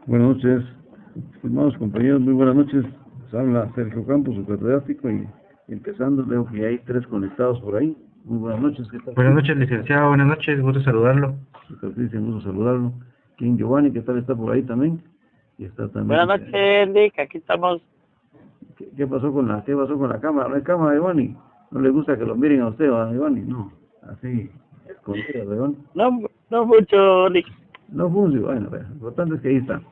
Buenas noches, estimados compañeros, muy buenas noches. Les habla Sergio Campos, su catedrático, y empezando, veo que hay 3 conectados por ahí. Muy buenas noches, ¿qué tal? Buenas noches, licenciado. Buenas noches, gusto saludarlo. ¿Qué tal, Cristian? Gusto saludarlo. King Giovanni, ¿qué tal? Está por ahí también. Y está también. Buenas noches, Nick. Aquí estamos. ¿Qué pasó con la cámara? ¿No hay cámara, Giovanni? ¿No le gusta que lo miren a usted, Giovanni? No, así, escondida, Giovanni. No mucho, Nick. No funciona. Bueno, lo importante es que ahí está.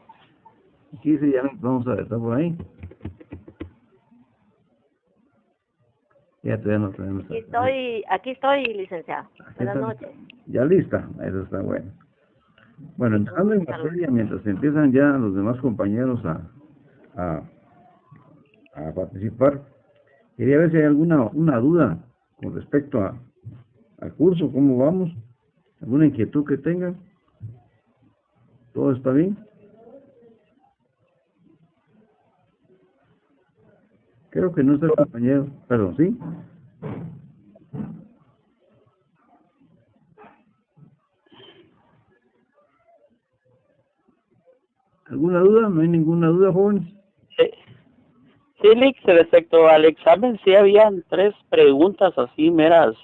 Aquí dice ya, vamos a ver, ¿está por ahí? Ya todavía no está. Aquí estoy, licenciado. Buenas noches. Ya lista, eso está bueno. Bueno, entrando en materia, mientras empiezan ya los demás compañeros a participar, quería ver si hay una duda con respecto al curso, cómo vamos, alguna inquietud que tengan. ¿Todo está bien? Creo que no está el compañero, perdón, ¿sí? ¿Alguna duda? ¿No hay ninguna duda, jóvenes? Sí, Nick, respecto al examen, sí habían 3 preguntas así, meras,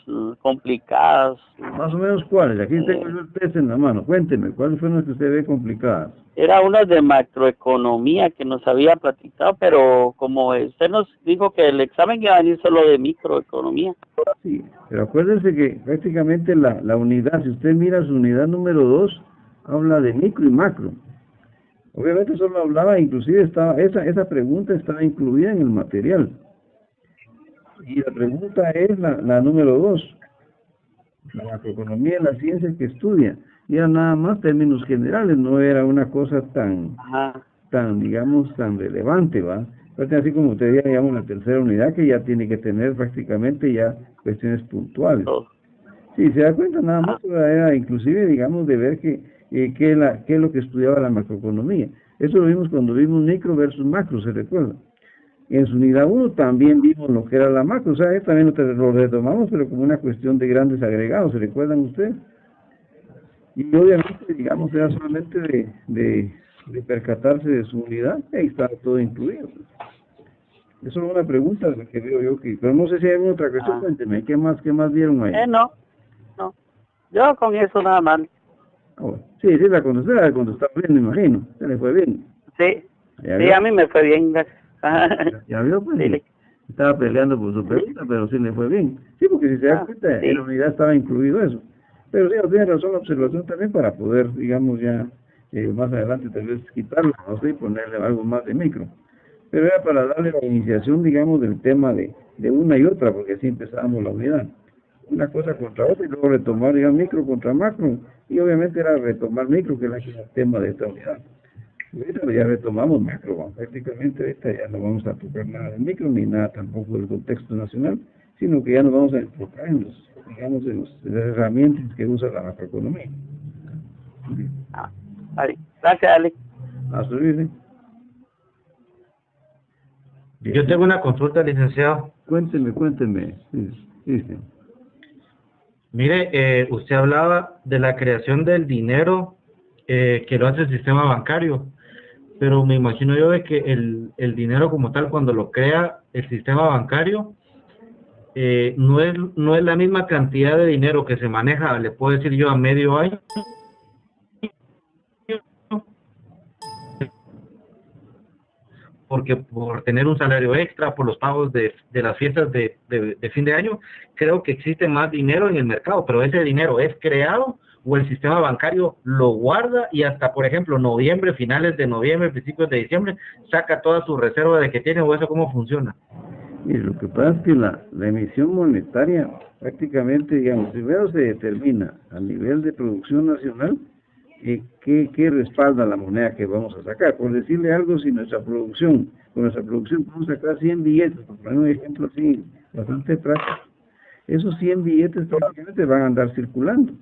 complicadas. Más o menos, ¿cuáles? Aquí tengo el test en la mano. Cuénteme, ¿cuáles fueron las que usted ve complicadas? Era una de macroeconomía que nos había platicado, pero como usted nos dijo que el examen iba a venir solo de microeconomía. Sí, pero acuérdense que prácticamente la unidad, si usted mira su unidad número 2, habla de micro y macro. Obviamente solo hablaba, inclusive estaba esa pregunta estaba incluida en el material. Y la pregunta es la número 2. La macroeconomía es la ciencia que estudia. Y era nada más términos generales, no era una cosa tan, digamos, tan relevante, ¿va? Entonces, así como usted ya, digamos, la tercera unidad, que ya tiene que tener prácticamente ya cuestiones puntuales. Sí, se da cuenta nada más, era inclusive, digamos, de ver qué es lo que estudiaba la macroeconomía. Eso lo vimos cuando vimos micro versus macro, ¿se recuerda? En su unidad 1 también vimos lo que era la macro, o sea, también lo retomamos, pero como una cuestión de grandes agregados, ¿se recuerdan ustedes? Y obviamente, digamos, era solamente de percatarse de su unidad, ahí está todo incluido. Eso es una pregunta de la que veo yo que, pero no sé si hay alguna otra cuestión, cuénteme, ¿qué más vieron ahí? No, yo con eso nada más. Oh, sí, la contestó bien, me imagino, se le fue bien. Sí, a mí me fue bien. Ya vio, pues, sí. Estaba peleando por su pregunta, pero sí le fue bien. Sí, porque si se da cuenta, en la unidad estaba incluido eso. Pero sí, tiene razón la observación también para poder, digamos, ya más adelante tal vez quitarlo, no sé, y ponerle algo más de micro. Pero era para darle la iniciación, digamos, del tema de una y otra, porque así empezábamos la unidad. Una cosa contra otra y luego retomar, digamos, micro contra macro. Y obviamente era retomar micro, que es el tema de esta unidad. Ahorita ya retomamos macro, prácticamente ahorita ya no vamos a tocar nada de micro ni nada tampoco del contexto nacional, sino que ya nos vamos a enfocar en los, digamos, en las herramientas que usa la macroeconomía. Gracias, Alex. Hasta luego. Yo tengo una consulta, licenciado. Cuénteme. Sí. Mire, usted hablaba de la creación del dinero que lo hace el sistema bancario, pero me imagino yo de que el dinero como tal, cuando lo crea el sistema bancario, no es la misma cantidad de dinero que se maneja, le puedo decir yo, a medio año, porque por tener un salario extra, por los pagos de las fiestas de fin de año, creo que existe más dinero en el mercado, pero ese dinero es creado o el sistema bancario lo guarda y hasta, por ejemplo, noviembre, finales de noviembre, principios de diciembre, saca toda su reserva de que tiene, o eso cómo funciona. Mire, lo que pasa es que la emisión monetaria prácticamente, digamos, primero se determina a nivel de producción nacional qué respalda la moneda que vamos a sacar. Por decirle algo, si con nuestra producción podemos sacar 100 billetes, por poner un ejemplo así, bastante práctico, esos 100 billetes prácticamente van a andar circulando.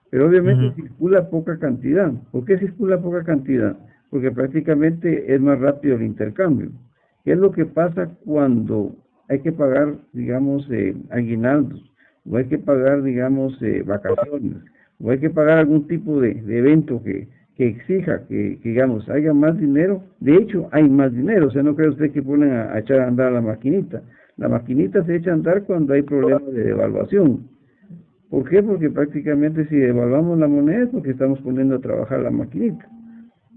Pero obviamente circula poca cantidad. ¿Por qué circula poca cantidad? Porque prácticamente es más rápido el intercambio. ¿Qué es lo que pasa cuando hay que pagar, digamos, aguinaldos, o hay que pagar, digamos, vacaciones, o hay que pagar algún tipo de evento que que exija que, digamos, haya más dinero. De hecho, hay más dinero. O sea, no cree usted que ponen a echar a andar la maquinita. La maquinita se echa a andar cuando hay problemas de devaluación. ¿Por qué? Porque prácticamente si devaluamos la moneda es porque estamos poniendo a trabajar la maquinita.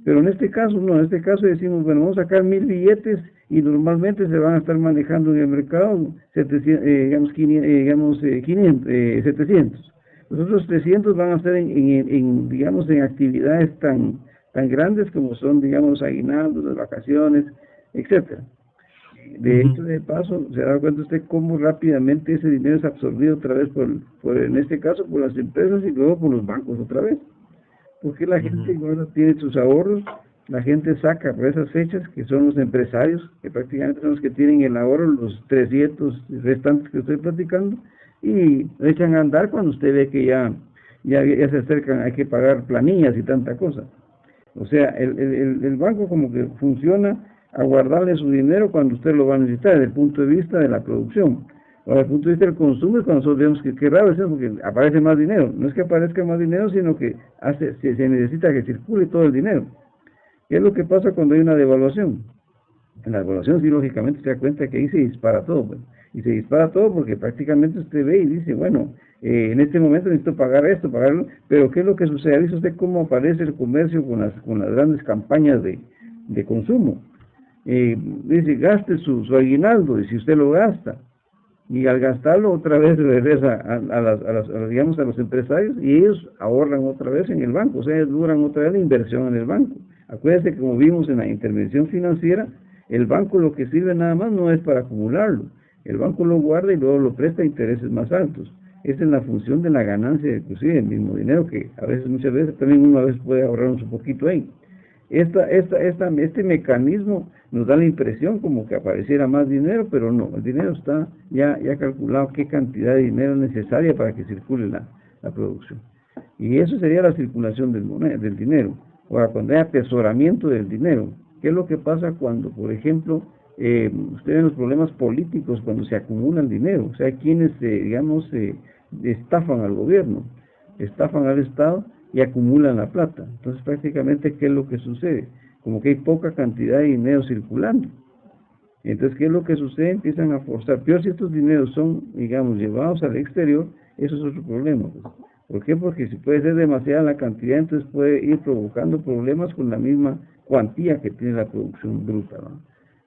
Pero en este caso, no, en este caso decimos, bueno, vamos a sacar 1000 billetes y normalmente se van a estar manejando en el mercado 700, 700. Los otros 300 van a ser digamos, en actividades tan grandes como son, digamos, aguinaldos, las vacaciones, etcétera. De hecho, de paso, se da cuenta usted cómo rápidamente ese dinero es absorbido otra vez en este caso, por las empresas y luego por los bancos otra vez. Porque la gente igual tiene sus ahorros, la gente saca por esas fechas, que son los empresarios, que prácticamente son los que tienen el ahorro, los 300 restantes que estoy platicando, y lo echan a andar cuando usted ve que ya se acercan, hay que pagar planillas y tanta cosa. O sea, el banco como que funciona a guardarle su dinero cuando usted lo va a necesitar, desde el punto de vista de la producción. O desde el punto de vista del consumo, es cuando nosotros vemos que raro es eso, porque aparece más dinero. No es que aparezca más dinero, sino que se necesita que circule todo el dinero. ¿Qué es lo que pasa cuando hay una devaluación? En la devaluación, sí, lógicamente se da cuenta que ahí se dispara todo. Pues. Y se dispara todo porque prácticamente usted ve y dice, bueno, en este momento necesito pagar esto, pagarlo, pero ¿qué es lo que sucede? Dice usted cómo aparece el comercio con las grandes campañas de consumo. Dice, gaste su aguinaldo, y si usted lo gasta, y al gastarlo otra vez regresa a los empresarios, y ellos ahorran otra vez en el banco, o sea, ellos duran otra vez la inversión en el banco. Acuérdense que como vimos en la intervención financiera, el banco lo que sirve nada más no es para acumularlo, el banco lo guarda y luego lo presta a intereses más altos. Esa es la función de la ganancia, inclusive del mismo dinero, que muchas veces también uno a veces puede ahorrar un poquito ahí. Este mecanismo nos da la impresión como que apareciera más dinero, pero no, el dinero está ya calculado qué cantidad de dinero es necesaria para que circule la producción. Y eso sería la circulación del dinero. Ahora, cuando hay atesoramiento del dinero, ¿qué es lo que pasa cuando, por ejemplo, usted ve los problemas políticos cuando se acumula el dinero? O sea, hay quienes, digamos, estafan al gobierno, estafan al Estado y acumulan la plata. Entonces, prácticamente, ¿qué es lo que sucede? Como que hay poca cantidad de dinero circulando. Entonces, ¿qué es lo que sucede? Empiezan a forzar. Peor si estos dineros son, digamos, llevados al exterior, eso es otro problema. Pues. ¿Por qué? Porque si puede ser demasiada la cantidad, entonces puede ir provocando problemas con la misma cuantía que tiene la producción bruta, ¿no?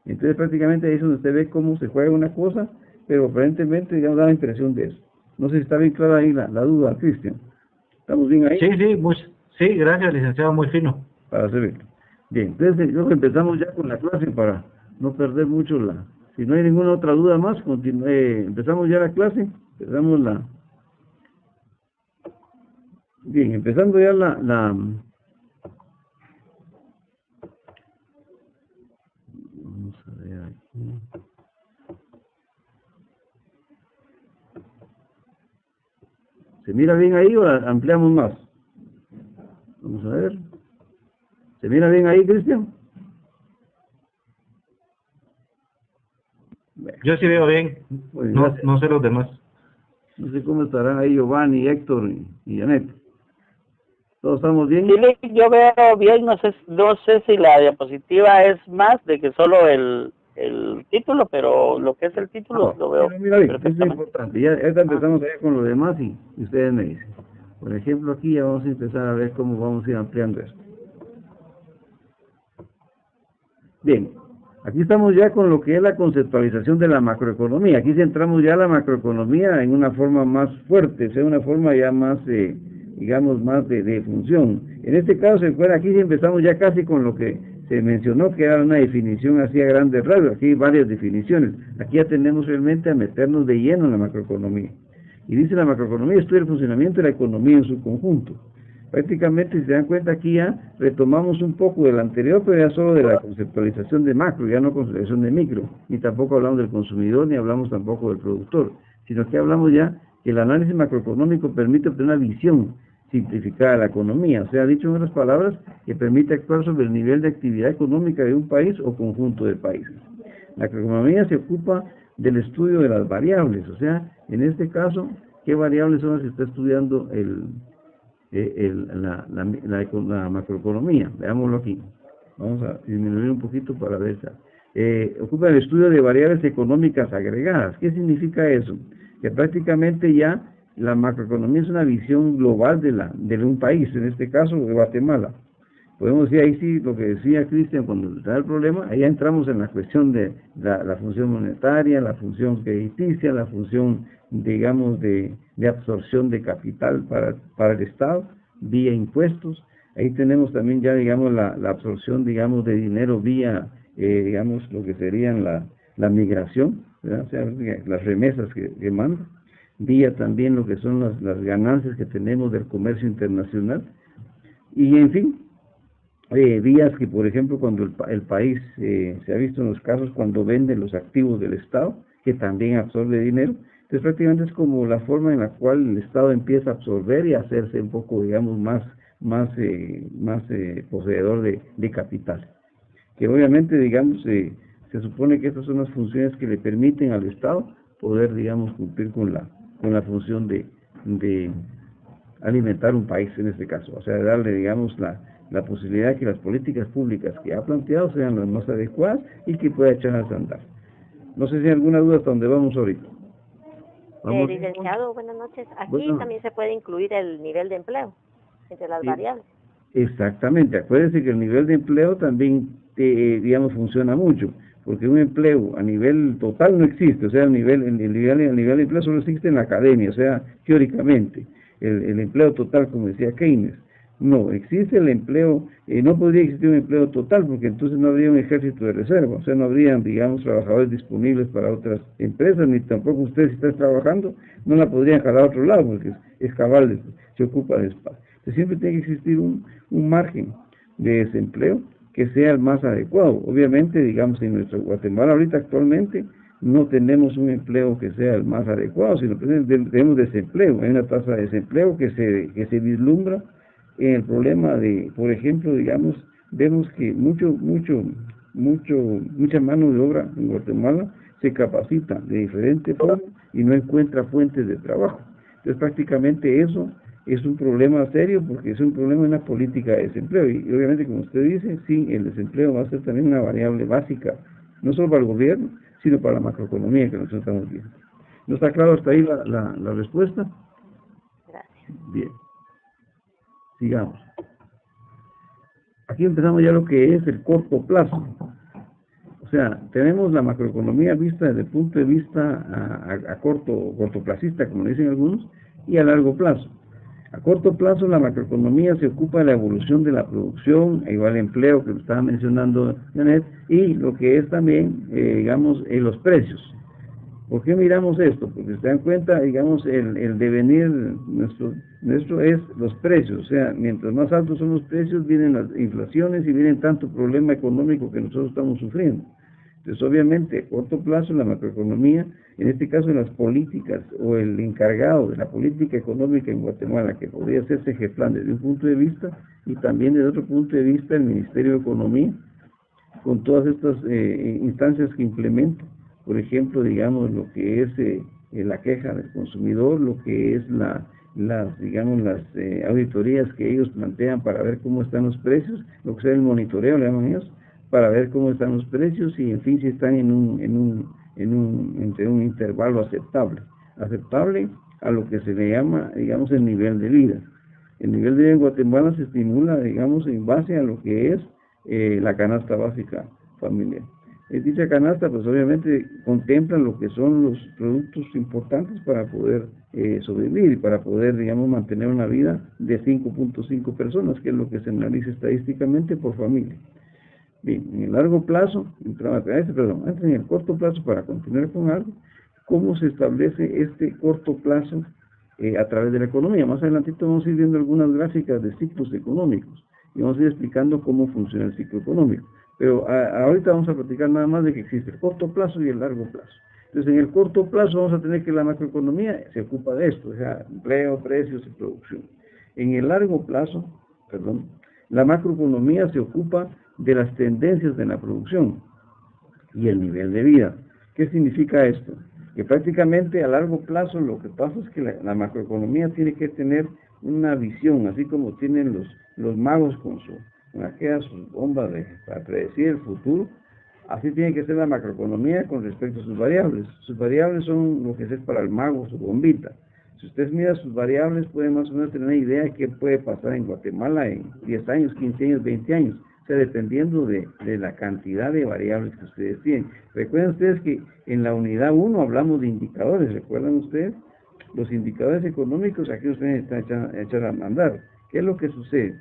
Entonces, prácticamente ahí es donde usted ve cómo se juega una cosa, pero aparentemente, digamos, da la impresión de eso. No sé si está bien clara ahí la duda, Cristian. ¿Estamos bien ahí? Sí, gracias, licenciado, muy fino. Para servirlo. Bien, entonces creo que empezamos ya con la clase para no perder mucho Si no hay ninguna otra duda más, empezamos ya la clase, Bien, empezando ya Vamos a ver aquí. ¿Se mira bien ahí o ampliamos más? Vamos a ver. ¿Se mira bien ahí, Cristian? Yo sí veo bien, no sé los demás. No sé cómo estarán ahí Giovanni, Héctor y Janet. ¿Todos estamos bien? Sí, yo veo bien, no sé si la diapositiva es más de que solo el título, pero lo que es el título lo veo mira bien, eso es perfectamente. importante. Ya empezamos allá con lo demás y ustedes me dicen. Por ejemplo, aquí ya vamos a empezar a ver cómo vamos a ir ampliando esto. Bien, aquí estamos ya con lo que es la conceptualización de la macroeconomía. Aquí centramos ya la macroeconomía en una forma más fuerte, o sea, una forma ya más, digamos, más de función. En este caso, aquí empezamos ya casi con lo que se mencionó, que era una definición así a grandes rasgos. Aquí hay varias definiciones. Aquí ya tenemos realmente a meternos de lleno en la macroeconomía. Y dice la macroeconomía estudia el funcionamiento de la economía en su conjunto. Prácticamente, si se dan cuenta, aquí ya retomamos un poco del anterior, pero ya solo de la conceptualización de macro, ya no conceptualización de micro, ni tampoco hablamos del consumidor, ni hablamos tampoco del productor, sino que hablamos ya que el análisis macroeconómico permite obtener una visión simplificada de la economía, o sea, dicho en otras palabras, que permite actuar sobre el nivel de actividad económica de un país o conjunto de países. La macroeconomía se ocupa del estudio de las variables, o sea, en este caso, ¿qué variables son las que está estudiando la macroeconomía. Veámoslo aquí. Vamos a disminuir un poquito para ver esa. Ocupa el estudio de variables económicas agregadas. ¿Qué significa eso? Que prácticamente ya la macroeconomía es una visión global de un país, en este caso de Guatemala. Podemos decir ahí sí, lo que decía Cristian cuando está el problema, ahí entramos en la cuestión de la función monetaria, la función crediticia, la función, digamos, de absorción de capital para el Estado, vía impuestos. Ahí tenemos también ya, digamos, la absorción, digamos, de dinero vía, digamos, lo que serían la migración, ¿verdad? O sea, las remesas que mandan, vía también lo que son las ganancias que tenemos del comercio internacional. Y, en fin, vías que, por ejemplo, cuando el país se ha visto en los casos cuando vende los activos del Estado, que también absorbe dinero. Entonces, prácticamente es como la forma en la cual el Estado empieza a absorber y a hacerse un poco, digamos, más poseedor de capital. Que obviamente, digamos, se supone que estas son las funciones que le permiten al Estado poder, digamos, cumplir con la función de alimentar un país en este caso. O sea, darle, digamos, la posibilidad de que las políticas públicas que ha planteado sean las más adecuadas y que pueda echarlas a andar. No sé si hay alguna duda hasta dónde vamos ahorita. ¿Vamos? Licenciado, buenas noches. Aquí Bueno, también se puede incluir el nivel de empleo entre las sí, variables. exactamente. Acuérdense que el nivel de empleo también, digamos, funciona mucho, porque un empleo a nivel total no existe. O sea, el nivel de empleo solo existe en la academia, o sea, teóricamente. El empleo total, como decía Keynes. No, existe el empleo, no podría existir un empleo total porque entonces no habría un ejército de reserva, o sea, no habrían, digamos, trabajadores disponibles para otras empresas, ni tampoco usted si está trabajando, no la podrían jalar a otro lado porque es cabal, se ocupa de espacio. Entonces siempre tiene que existir un margen de desempleo que sea el más adecuado. Obviamente, digamos, en nuestro Guatemala ahorita actualmente no tenemos un empleo que sea el más adecuado, sino que tenemos desempleo, hay una tasa de desempleo que se vislumbra en el problema de, por ejemplo, digamos, vemos que mucha mano de obra en Guatemala se capacita de diferentes formas y no encuentra fuentes de trabajo. Entonces prácticamente eso es un problema serio porque es un problema de una política de desempleo y obviamente, como usted dice, sí, el desempleo va a ser también una variable básica, no solo para el gobierno, sino para la macroeconomía que nosotros estamos viendo. ¿No está claro hasta ahí la respuesta? Gracias. Bien. Sigamos. Aquí empezamos ya lo que es el corto plazo. O sea, tenemos la macroeconomía vista desde el punto de vista a cortoplacista, como le dicen algunos, y a largo plazo. A corto plazo, la macroeconomía se ocupa de la evolución de la producción, igual empleo que estaba mencionando Janet, y lo que es también, digamos, los precios. ¿Por qué miramos esto? Porque se dan cuenta, digamos, el devenir nuestro es los precios. O sea, mientras más altos son los precios, vienen las inflaciones y vienen tanto problema económico que nosotros estamos sufriendo. Entonces, obviamente, a corto plazo, la macroeconomía, en este caso las políticas o el encargado de la política económica en Guatemala, que podría ser CEGEPLAN desde un punto de vista, y también desde otro punto de vista el Ministerio de Economía, con todas estas instancias que implementa. Por ejemplo, digamos, lo que es la queja del consumidor, lo que es las auditorías que ellos plantean para ver cómo están los precios, lo que sea el monitoreo, le llaman ellos, para ver cómo están los precios y, en fin, si están entre un intervalo aceptable a lo que se le llama, digamos, el nivel de vida. El nivel de vida en Guatemala se estimula, digamos, en base a lo que es la canasta básica familiar. Dicha canasta, pues obviamente contempla lo que son los productos importantes para poder sobrevivir y para poder, digamos, mantener una vida de 5.5 personas, que es lo que se analiza estadísticamente por familia. Bien, en el largo plazo, antes en el corto plazo, para continuar con algo, ¿cómo se establece este corto plazo a través de la economía? Más adelantito vamos a ir viendo algunas gráficas de ciclos económicos y vamos a ir explicando cómo funciona el ciclo económico. Pero ahorita vamos a platicar nada más de que existe el corto plazo y el largo plazo. Entonces, en el corto plazo vamos a tener que la macroeconomía se ocupa de esto, o sea, empleo, precios y producción. En el largo plazo, la macroeconomía se ocupa de las tendencias de la producción y el nivel de vida. ¿Qué significa esto? Que prácticamente a largo plazo lo que pasa es que la macroeconomía tiene que tener una visión, así como tienen los magos con aquellas bombas para predecir el futuro. Así tiene que ser la macroeconomía con respecto a sus variables. Sus variables son lo que es para el mago, su bombita. Si usted mira sus variables, puede más o menos tener una idea de qué puede pasar en Guatemala en 10 años, 15 años, 20 años. O sea, dependiendo de la cantidad de variables que ustedes tienen. Recuerden ustedes que en la unidad 1 hablamos de indicadores. ¿Recuerdan ustedes? Los indicadores económicos, aquí ustedes están echar a mandar. ¿Qué es lo que sucede?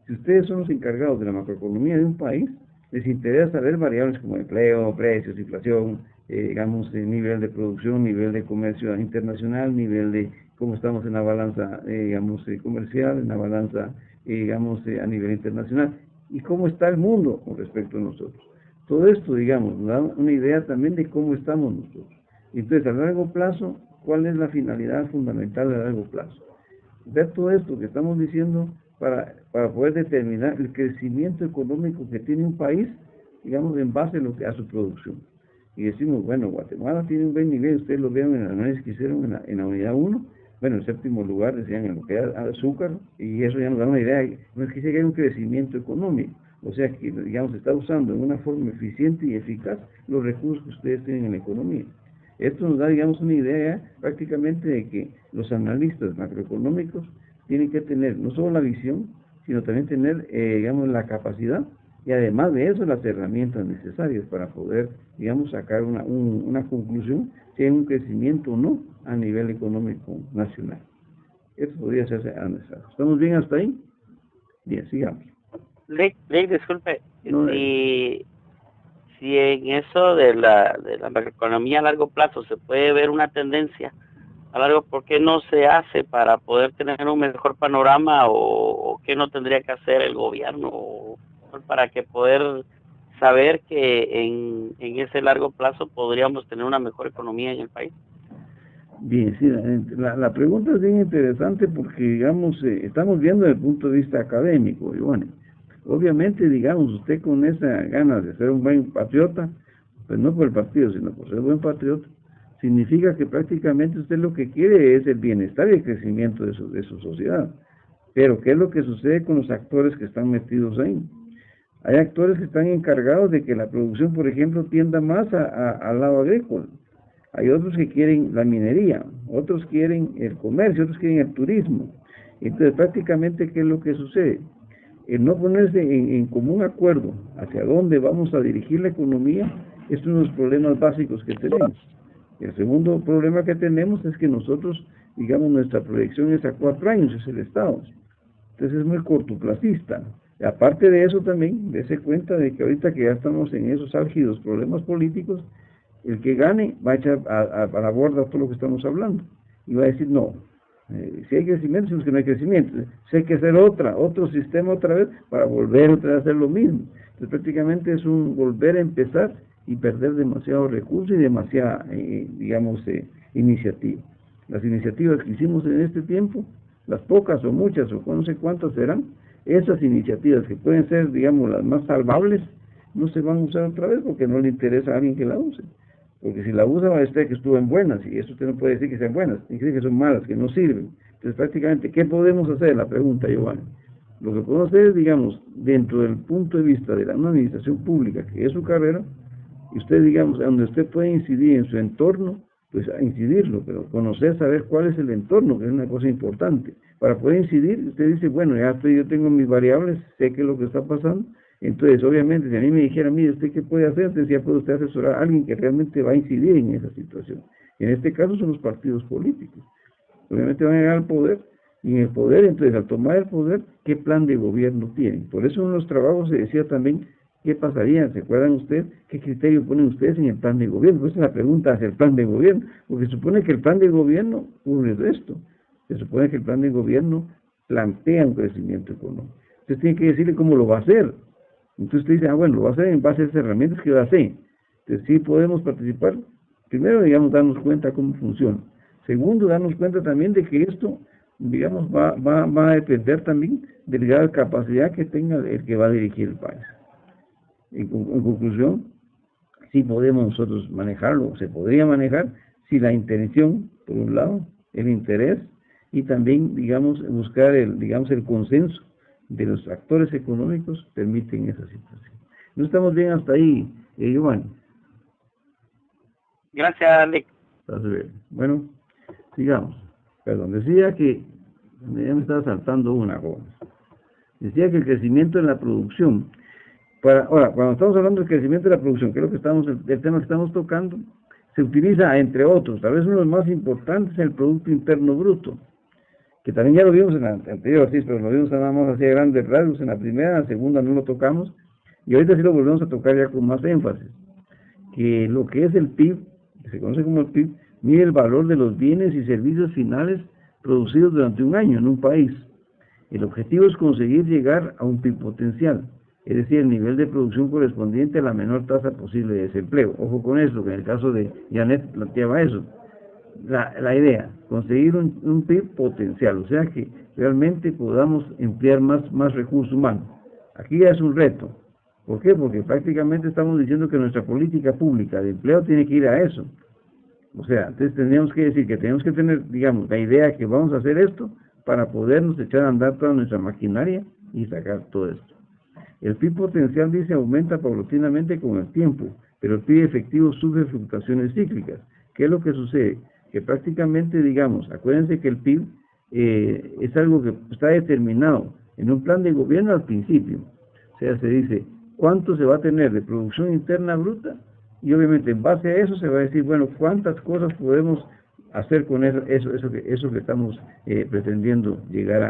Si ustedes son los encargados de la macroeconomía de un país, les interesa saber variables como empleo, precios, inflación, digamos, nivel de producción, nivel de comercio internacional, nivel de cómo estamos en la balanza, digamos, comercial, en la balanza, digamos, a nivel internacional, y cómo está el mundo con respecto a nosotros. Todo esto, digamos, nos da una idea también de cómo estamos nosotros. Entonces, a largo plazo, ¿cuál es la finalidad fundamental a largo plazo? Ver todo esto que estamos diciendo para poder determinar el crecimiento económico que tiene un país, digamos, en base a su producción. Y decimos, bueno, Guatemala tiene un buen nivel, ustedes lo vieron en el análisis que hicieron en la unidad 1, bueno, en séptimo lugar decían en lo que era azúcar, y eso ya nos da una idea, no es que hay un crecimiento económico, o sea que, digamos, se está usando en una forma eficiente y eficaz los recursos que ustedes tienen en la economía. Esto nos da, digamos, una idea prácticamente de que los analistas macroeconómicos tienen que tener no solo la visión, sino también tener, digamos, la capacidad y además de eso las herramientas necesarias para poder, digamos, sacar una conclusión si hay un crecimiento o no a nivel económico nacional. Esto podría ser analizado. ¿Estamos bien hasta ahí? Bien, sigamos. Rick, disculpe, No, si en eso de la macroeconomía a largo plazo se puede ver una tendencia a largo, ¿por qué no se hace para poder tener un mejor panorama o qué no tendría que hacer el gobierno para que poder saber que en ese largo plazo podríamos tener una mejor economía en el país? Bien, sí, la pregunta es bien interesante porque, digamos, estamos viendo desde el punto de vista académico, Giovanni. Obviamente, digamos, usted con esa ganas de ser un buen patriota, pues no por el partido, sino por ser buen patriota, significa que prácticamente usted lo que quiere es el bienestar y el crecimiento de su sociedad. Pero, ¿qué es lo que sucede con los actores que están metidos ahí? Hay actores que están encargados de que la producción, por ejemplo, tienda más al lado agrícola. Hay otros que quieren la minería, otros quieren el comercio, otros quieren el turismo. Entonces, prácticamente, ¿qué es lo que sucede? El no ponerse en común acuerdo hacia dónde vamos a dirigir la economía es uno de los problemas básicos que tenemos. El segundo problema que tenemos es que nosotros, digamos, nuestra proyección es a 4 años, es el Estado. Entonces es muy cortoplacista. Y aparte de eso también, dése cuenta de que ahorita que ya estamos en esos álgidos problemas políticos, el que gane va a echar a la borda todo lo que estamos hablando. Y va a decir, no, si hay crecimiento, decimos que no hay crecimiento. Si hay que hacer otro sistema otra vez para volver otra vez a hacer lo mismo. Entonces prácticamente es un volver a empezar y perder demasiados recursos y demasiada, digamos, iniciativa. Las iniciativas que hicimos en este tiempo, las pocas o muchas o no sé cuántas serán, esas iniciativas que pueden ser, digamos, las más salvables, no se van a usar otra vez porque no le interesa a alguien que la use. Porque si la usa va a decir que estuvo en buenas, y eso usted no puede decir que sean buenas, tiene que decir que son malas, que no sirven. Entonces prácticamente, ¿qué podemos hacer? La pregunta, Giovanni. Lo que podemos hacer es, digamos, dentro del punto de vista de una administración pública, que es su carrera, y usted, digamos, donde usted puede incidir en su entorno, pues a incidirlo, pero conocer, saber cuál es el entorno, que es una cosa importante. Para poder incidir, usted dice, bueno, yo tengo mis variables, sé qué es lo que está pasando. Entonces, obviamente, si a mí me dijera, mire, ¿usted qué puede hacer? Entonces ya puede usted asesorar a alguien que realmente va a incidir en esa situación. Y en este caso son los partidos políticos. Obviamente van a llegar al poder, y en el poder, entonces, al tomar el poder, ¿qué plan de gobierno tienen? Por eso en los trabajos se decía también, ¿qué pasaría? ¿Se acuerdan ustedes? ¿Qué criterio ponen ustedes en el plan de gobierno? Pues esa es la pregunta hacia el plan de gobierno, porque se supone que el plan de gobierno cubre esto. Se supone que el plan de gobierno plantea un crecimiento económico. Entonces tiene que decirle cómo lo va a hacer. Entonces usted dice, bueno, lo va a hacer en base a esas herramientas que va a hacer. Entonces sí podemos participar. Primero, digamos, darnos cuenta cómo funciona. Segundo, darnos cuenta también de que esto, digamos, va a depender también de la capacidad que tenga el que va a dirigir el país. En conclusión, sí podemos nosotros manejarlo, se podría manejar si la intención, por un lado, el interés y también, digamos, buscar el consenso de los actores económicos permiten esa situación. ¿No estamos bien hasta ahí, Giovanni? Gracias, Alex. Bueno, sigamos. Perdón, decía que, ya me estaba saltando una cosa. Decía que el crecimiento en la producción, ahora, cuando estamos hablando del crecimiento de la producción, que es el tema que estamos tocando, se utiliza, entre otros, tal vez uno de los más importantes, el Producto Interno Bruto, que también ya lo vimos en la anterior, sí, pero lo vimos nada más así a grandes rasgos, en la primera, en la segunda no lo tocamos, y ahorita sí lo volvemos a tocar ya con más énfasis, que lo que es el PIB, que se conoce como el PIB, mide el valor de los bienes y servicios finales producidos durante un año en un país. El objetivo es conseguir llegar a un PIB potencial, es decir, el nivel de producción correspondiente a la menor tasa posible de desempleo. Ojo con eso, que en el caso de Janet planteaba eso. La idea, conseguir un PIB potencial, o sea que realmente podamos emplear más recursos humanos. Aquí ya es un reto. ¿Por qué? Porque prácticamente estamos diciendo que nuestra política pública de empleo tiene que ir a eso. O sea, entonces tendríamos que decir que tenemos que tener, digamos, la idea que vamos a hacer esto para podernos echar a andar toda nuestra maquinaria y sacar todo esto. El PIB potencial, dice, aumenta paulatinamente con el tiempo, pero el PIB efectivo sufre fluctuaciones cíclicas. ¿Qué es lo que sucede? Que prácticamente, digamos, acuérdense que el PIB es algo que está determinado en un plan de gobierno al principio. O sea, se dice cuánto se va a tener de producción interna bruta y obviamente en base a eso se va a decir, bueno, cuántas cosas podemos hacer con eso que estamos pretendiendo llegar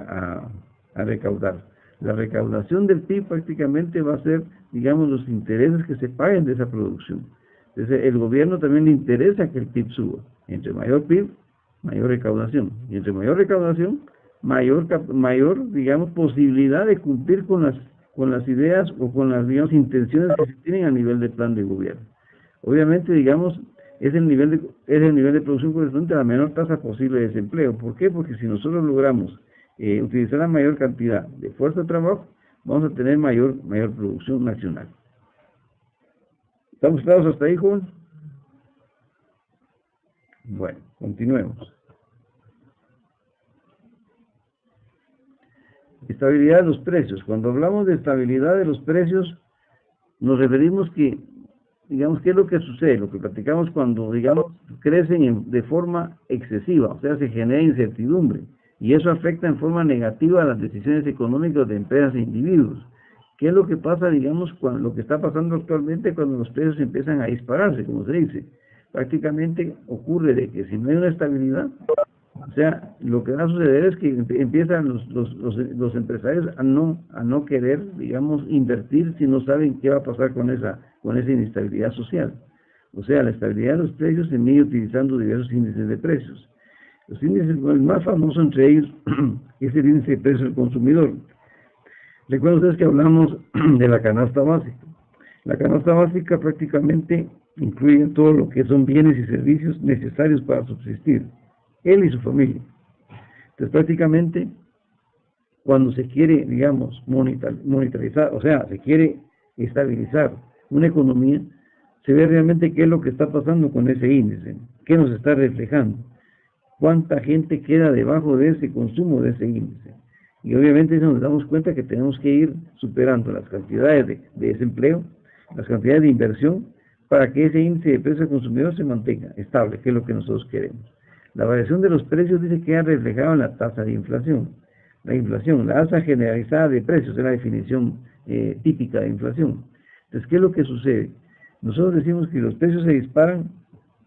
a recaudar. La recaudación del PIB prácticamente va a ser, digamos, los intereses que se paguen de esa producción. Entonces, el gobierno también le interesa que el PIB suba. Entre mayor PIB, mayor recaudación. Y entre mayor recaudación, mayor, digamos, posibilidad de cumplir con las ideas o con las, digamos, intenciones que se tienen a nivel de plan de gobierno. Obviamente, digamos, es el nivel de producción correspondiente a la menor tasa posible de desempleo. ¿Por qué? Porque si nosotros logramos utilizar la mayor cantidad de fuerza de trabajo, vamos a tener mayor producción nacional. ¿Estamos claros hasta ahí, joven? Bueno, continuemos. Estabilidad de los precios. Cuando hablamos de estabilidad de los precios, nos referimos que, digamos, ¿qué es lo que sucede? Lo que platicamos cuando, digamos, crecen de forma excesiva, o sea, se genera incertidumbre, y eso afecta en forma negativa a las decisiones económicas de empresas e individuos. ¿Qué es lo que pasa, digamos, lo que está pasando actualmente cuando los precios empiezan a dispararse, como se dice? Prácticamente ocurre de que si no hay una estabilidad, o sea, lo que va a suceder es que empiezan los empresarios a no querer, digamos, invertir si no saben qué va a pasar con esa inestabilidad social. O sea, la estabilidad de los precios se mide utilizando diversos índices de precios. Los índices, el más famoso entre ellos es el índice de precios del consumidor. Recuerden ustedes que hablamos de la canasta básica. La canasta básica prácticamente incluye todo lo que son bienes y servicios necesarios para subsistir, él y su familia. Entonces prácticamente cuando se quiere, digamos, monetarizar, o sea, se quiere estabilizar una economía, se ve realmente qué es lo que está pasando con ese índice, qué nos está reflejando, cuánta gente queda debajo de ese consumo de ese índice. Y obviamente nos damos cuenta que tenemos que ir superando las cantidades de desempleo, las cantidades de inversión, para que ese índice de precio al consumidor se mantenga estable, que es lo que nosotros queremos. La variación de los precios dice que ha reflejado en la tasa de inflación. La inflación, la alza generalizada de precios, es la definición típica de inflación. Entonces, ¿qué es lo que sucede? Nosotros decimos que los precios se disparan,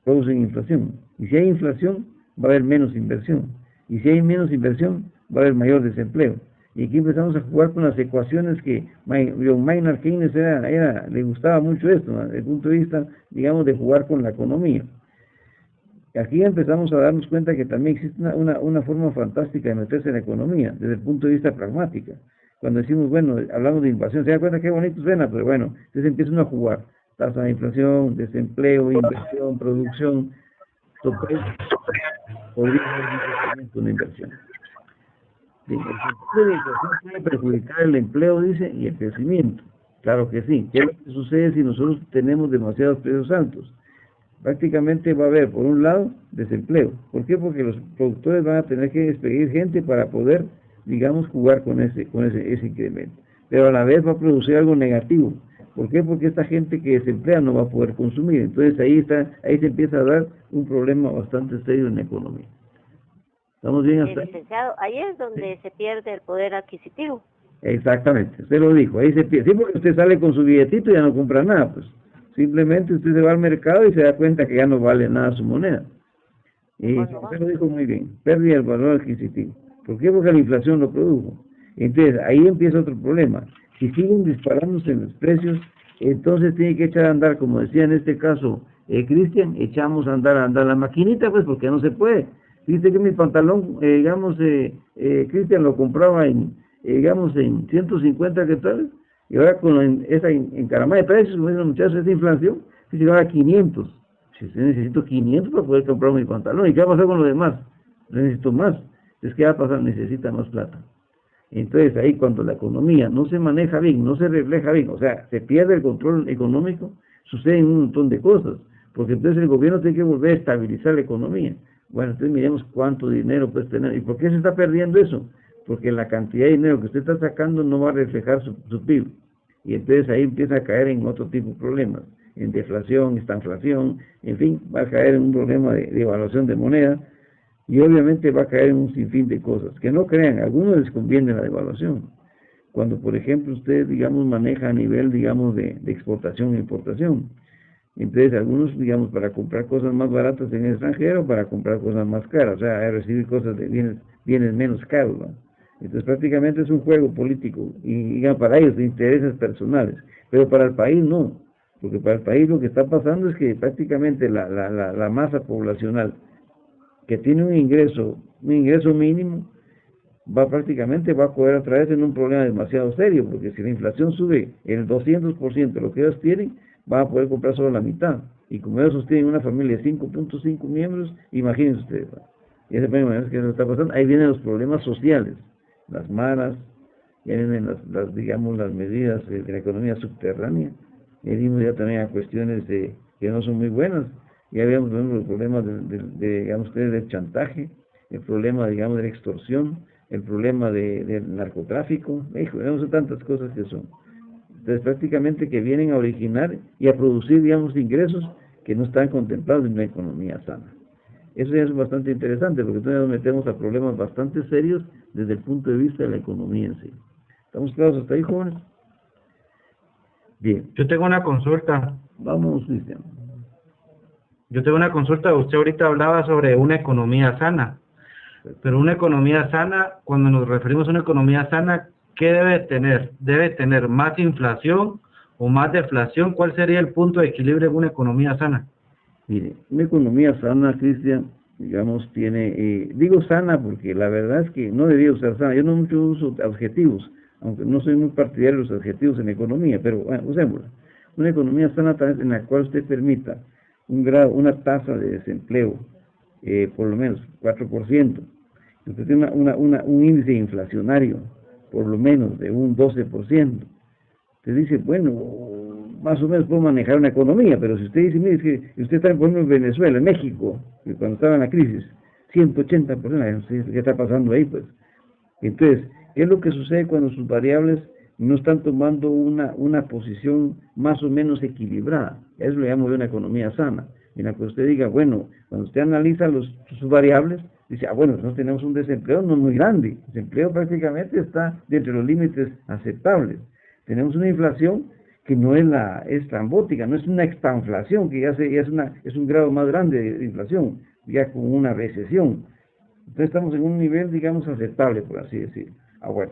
producen inflación. Y si hay inflación, va a haber menos inversión. Y si hay menos inversión, va a haber mayor desempleo. Y aquí empezamos a jugar con las ecuaciones que John Maynard Keynes le gustaba mucho esto, ¿no? Desde el punto de vista, digamos, de jugar con la economía. Aquí empezamos a darnos cuenta que también existe una forma fantástica de meterse en la economía, desde el punto de vista pragmática. Cuando decimos, bueno, hablamos de inflación, se da cuenta qué bonito suena, pero bueno, entonces empiezan a jugar. Tasa de inflación, desempleo, inversión, producción, total, podría haber una inversión. Bien, el factor de inflación puede perjudicar el empleo, dice, y el crecimiento. Claro que sí. ¿Qué es lo que sucede si nosotros tenemos demasiados precios altos? prácticamente va a haber, por un lado, desempleo. ¿Por qué? Porque los productores van a tener que despedir gente para poder, digamos, jugar con ese incremento. Pero a la vez va a producir algo negativo. ¿Por qué? Porque esta gente que desemplea no va a poder consumir. Entonces ahí se empieza a dar un problema bastante serio en la economía. ¿Estamos bien hasta ahí? Licenciado, ahí es donde se pierde el poder adquisitivo. Exactamente, usted lo dijo, ahí se pierde. Sí, porque usted sale con su billetito y ya no compra nada, pues. Simplemente usted se va al mercado y se da cuenta que ya no vale nada su moneda. Y usted lo dijo muy bien, pérdida del valor adquisitivo. ¿Por qué? Porque la inflación lo produjo. Entonces, ahí empieza otro problema. Si siguen disparándose en los precios, entonces tiene que echar a andar, como decía en este caso Cristian, echamos a andar la maquinita, pues, porque no se puede. Dice que mi pantalón, Cristian lo compraba digamos, en 150 quetzales, y ahora con esa encaramada de precios, como dicen los muchachos, esa inflación, se llega a 500. Si yo necesito 500 para poder comprar mi pantalón, ¿y qué va a pasar con lo demás? Necesito más. Entonces, ¿qué va a pasar? Necesita más plata. Entonces, ahí cuando la economía no se maneja bien, no se refleja bien, o sea, se pierde el control económico, suceden un montón de cosas, porque entonces el gobierno tiene que volver a estabilizar la economía. Bueno, entonces miremos cuánto dinero puede tener. ¿Y por qué se está perdiendo eso? Porque la cantidad de dinero que usted está sacando no va a reflejar su PIB. Y entonces ahí empieza a caer en otro tipo de problemas, en deflación, estanflación, en fin, va a caer en un problema de evaluación de moneda, y obviamente va a caer en un sinfín de cosas. Que no crean, a algunos les conviene la devaluación. Cuando, por ejemplo, usted, digamos, maneja a nivel, digamos, de exportación e importación. Entonces, algunos, digamos, para comprar cosas más baratas en el extranjero, para comprar cosas más caras, o sea, recibir cosas de bienes menos caros, ¿no? Entonces, prácticamente es un juego político, y digamos, para ellos, de intereses personales, pero para el país no, porque para el país lo que está pasando es que prácticamente la masa poblacional que tiene un ingreso mínimo, prácticamente va a poder otra vez en un problema demasiado serio, porque si la inflación sube el 200% de lo que ellos tienen, van a poder comprar solo la mitad. Y como ellos sostienen una familia de 5.5 miembros, imagínense ustedes. Y ese problema es que eso está pasando. Ahí vienen los problemas sociales, las maras, ya vienen digamos, las medidas de la economía subterránea. Y venimos ya también a cuestiones que no son muy buenas. Ya habíamos los problemas digamos, del chantaje, el problema, digamos, de la extorsión, el problema del narcotráfico. Vemos tantas cosas que son. Entonces, prácticamente que vienen a originar y a producir, digamos, ingresos que no están contemplados en una economía sana. Eso ya es bastante interesante, porque entonces nos metemos a problemas bastante serios desde el punto de vista de la economía en sí. ¿Estamos claros hasta ahí, jóvenes? Bien. Yo tengo una consulta. Vamos, Cristian. Yo tengo una consulta. Usted ahorita hablaba sobre una economía sana. Pero una economía sana, cuando nos referimos a una economía sana, ¿qué debe tener? ¿Debe tener más inflación o más deflación? ¿Cuál sería el punto de equilibrio en una economía sana? Mire, una economía sana, Cristian, digamos, tiene, digo sana porque la verdad es que no debía usar sana. Yo no mucho uso adjetivos, aunque no soy muy partidario de los adjetivos en economía, pero bueno, usémosla. Una economía sana tal vez en la cual usted permita una tasa de desempleo, por lo menos 4%. Usted tiene un índice inflacionario, por lo menos de un 12%. Usted dice, bueno, más o menos puedo manejar una economía, pero si usted dice, mire, es que usted está, por ejemplo, en Venezuela, en México, cuando estaba en la crisis, 180%, ¿qué está pasando ahí? Pues, entonces, ¿qué es lo que sucede cuando sus variables no están tomando una posición más o menos equilibrada? Eso lo llamo de una economía sana, en la que usted diga, bueno, cuando usted analiza sus variables, dice, bueno, nosotros tenemos un desempleo no muy grande, el desempleo prácticamente está dentro de los límites aceptables. Tenemos una inflación que no es estrambótica, no es una expanflación, que ya es un grado más grande de inflación, ya con una recesión. Entonces estamos en un nivel, digamos, aceptable, por así decirlo. Bueno,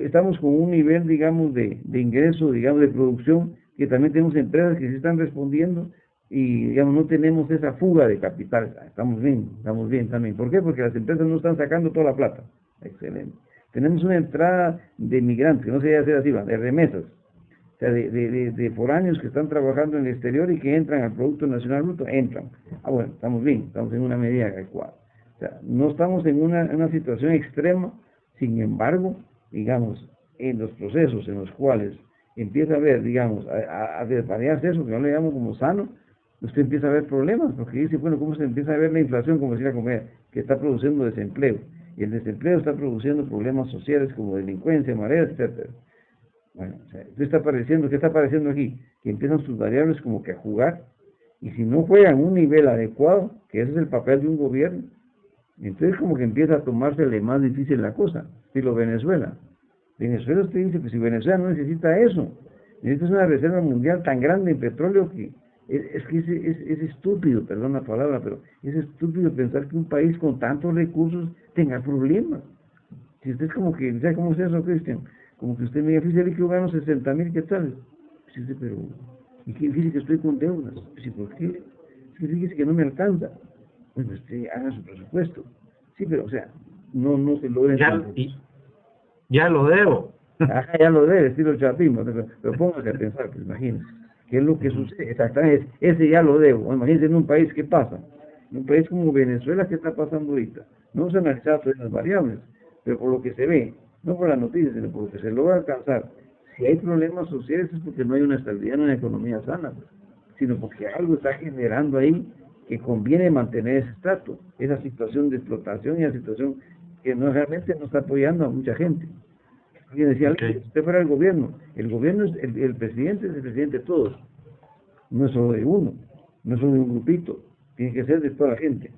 estamos con un nivel, digamos, de ingreso, digamos, de producción, que también tenemos empresas que se están respondiendo, y, digamos, no tenemos esa fuga de capital. Estamos bien también. ¿Por qué? Porque las empresas no están sacando toda la plata. Excelente. Tenemos una entrada de migrantes, que no se debe hacer así, de remesas. O sea, de foráneos que están trabajando en el exterior y que entran al Producto Nacional Bruto, entran. Bueno, estamos bien, estamos en una medida adecuada. O sea, no estamos en una situación extrema, sin embargo, digamos, en los procesos en los cuales empieza a haber, digamos, a desvariarse eso, que yo le llamo como sano, usted empieza a ver problemas, porque dice, bueno, ¿cómo se empieza a ver la inflación, como decía la comedia, que está produciendo desempleo? Y el desempleo está produciendo problemas sociales como delincuencia, mareas, etcétera. Bueno, o sea, ¿qué está apareciendo aquí? Que empiezan sus variables como que a jugar, y si no juegan a un nivel adecuado, que ese es el papel de un gobierno, entonces como que empieza a tomársele más difícil la cosa. Estilo Venezuela. Venezuela, usted dice, pues si Venezuela no necesita eso, necesita una reserva mundial tan grande en petróleo que es estúpido, perdón la palabra, pero es estúpido pensar que un país con tantos recursos tenga problemas. Si usted es como que, ¿sabe cómo es eso, Cristian? Como que usted me diga, fíjese que yo gano 60,000, ¿qué tal? Pues dice, pero, ¿y qué? Fíjese que estoy con deudas. Pues, ¿por qué? Es que fíjese que no me alcanza. Bueno, usted haga su presupuesto. Sí, pero, o sea, no se logra entender. Ya lo debo. Ajá, ya lo debe, estilo chapismo, pero póngase a pensar, pues imagínese, ¿qué es lo que sucede? Exactamente, ese ya lo debo. Imagínense en un país, ¿qué pasa? En un país como Venezuela, ¿qué está pasando ahorita? No se han analizado todas las variables, pero por lo que se ve, no por las noticias, sino por lo que se logra alcanzar, si hay problemas sociales es porque no hay una estabilidad en una economía sana, pues, sino porque algo está generando ahí que conviene mantener ese estatus, esa situación de explotación y esa situación que no realmente no está apoyando a mucha gente. Alguien decía, si usted fuera el gobierno es el presidente, es el presidente de todos, no es solo de uno, no es solo de un grupito, tiene que ser de toda la gente.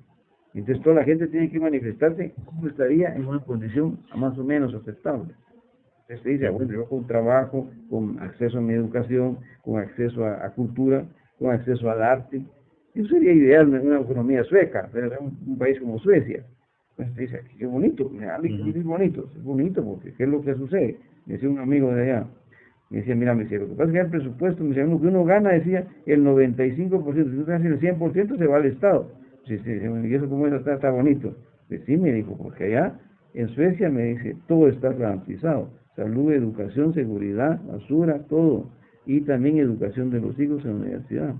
Entonces toda la gente tiene que manifestarse cómo estaría en una condición más o menos aceptable. Entonces se dice, bueno, yo con trabajo, con acceso a mi educación, con acceso a cultura, con acceso al arte. Eso sería ideal en una economía sueca, pero en un país como Suecia. Pues dice, qué bonito, es bonito porque ¿qué es lo que sucede? Me decía un amigo de allá, me decía, mira, me decía, lo que pasa es que el presupuesto, me decía, lo que uno gana, decía, el 95%, si uno gana el 100% se va al Estado. Sí, y eso como eso está bonito. Pues sí, me dijo, porque allá en Suecia me dice, todo está garantizado, salud, educación, seguridad, basura, todo, y también educación de los hijos en la universidad.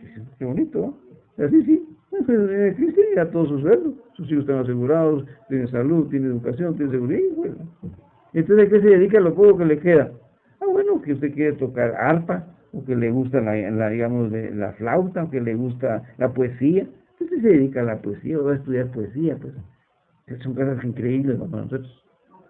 Pues, qué bonito, ¿no? Así sí. Cristian ya todo su sueldo, sus hijos están asegurados, tiene salud, tiene educación, tiene seguridad, y bueno. Entonces, ¿a qué se dedica lo poco que le queda? Ah, bueno, que usted quiere tocar arpa, o que le gusta digamos, la flauta, o que le gusta la poesía. Usted se dedica a la poesía, o va a estudiar poesía, pues. Son cosas increíbles para nosotros.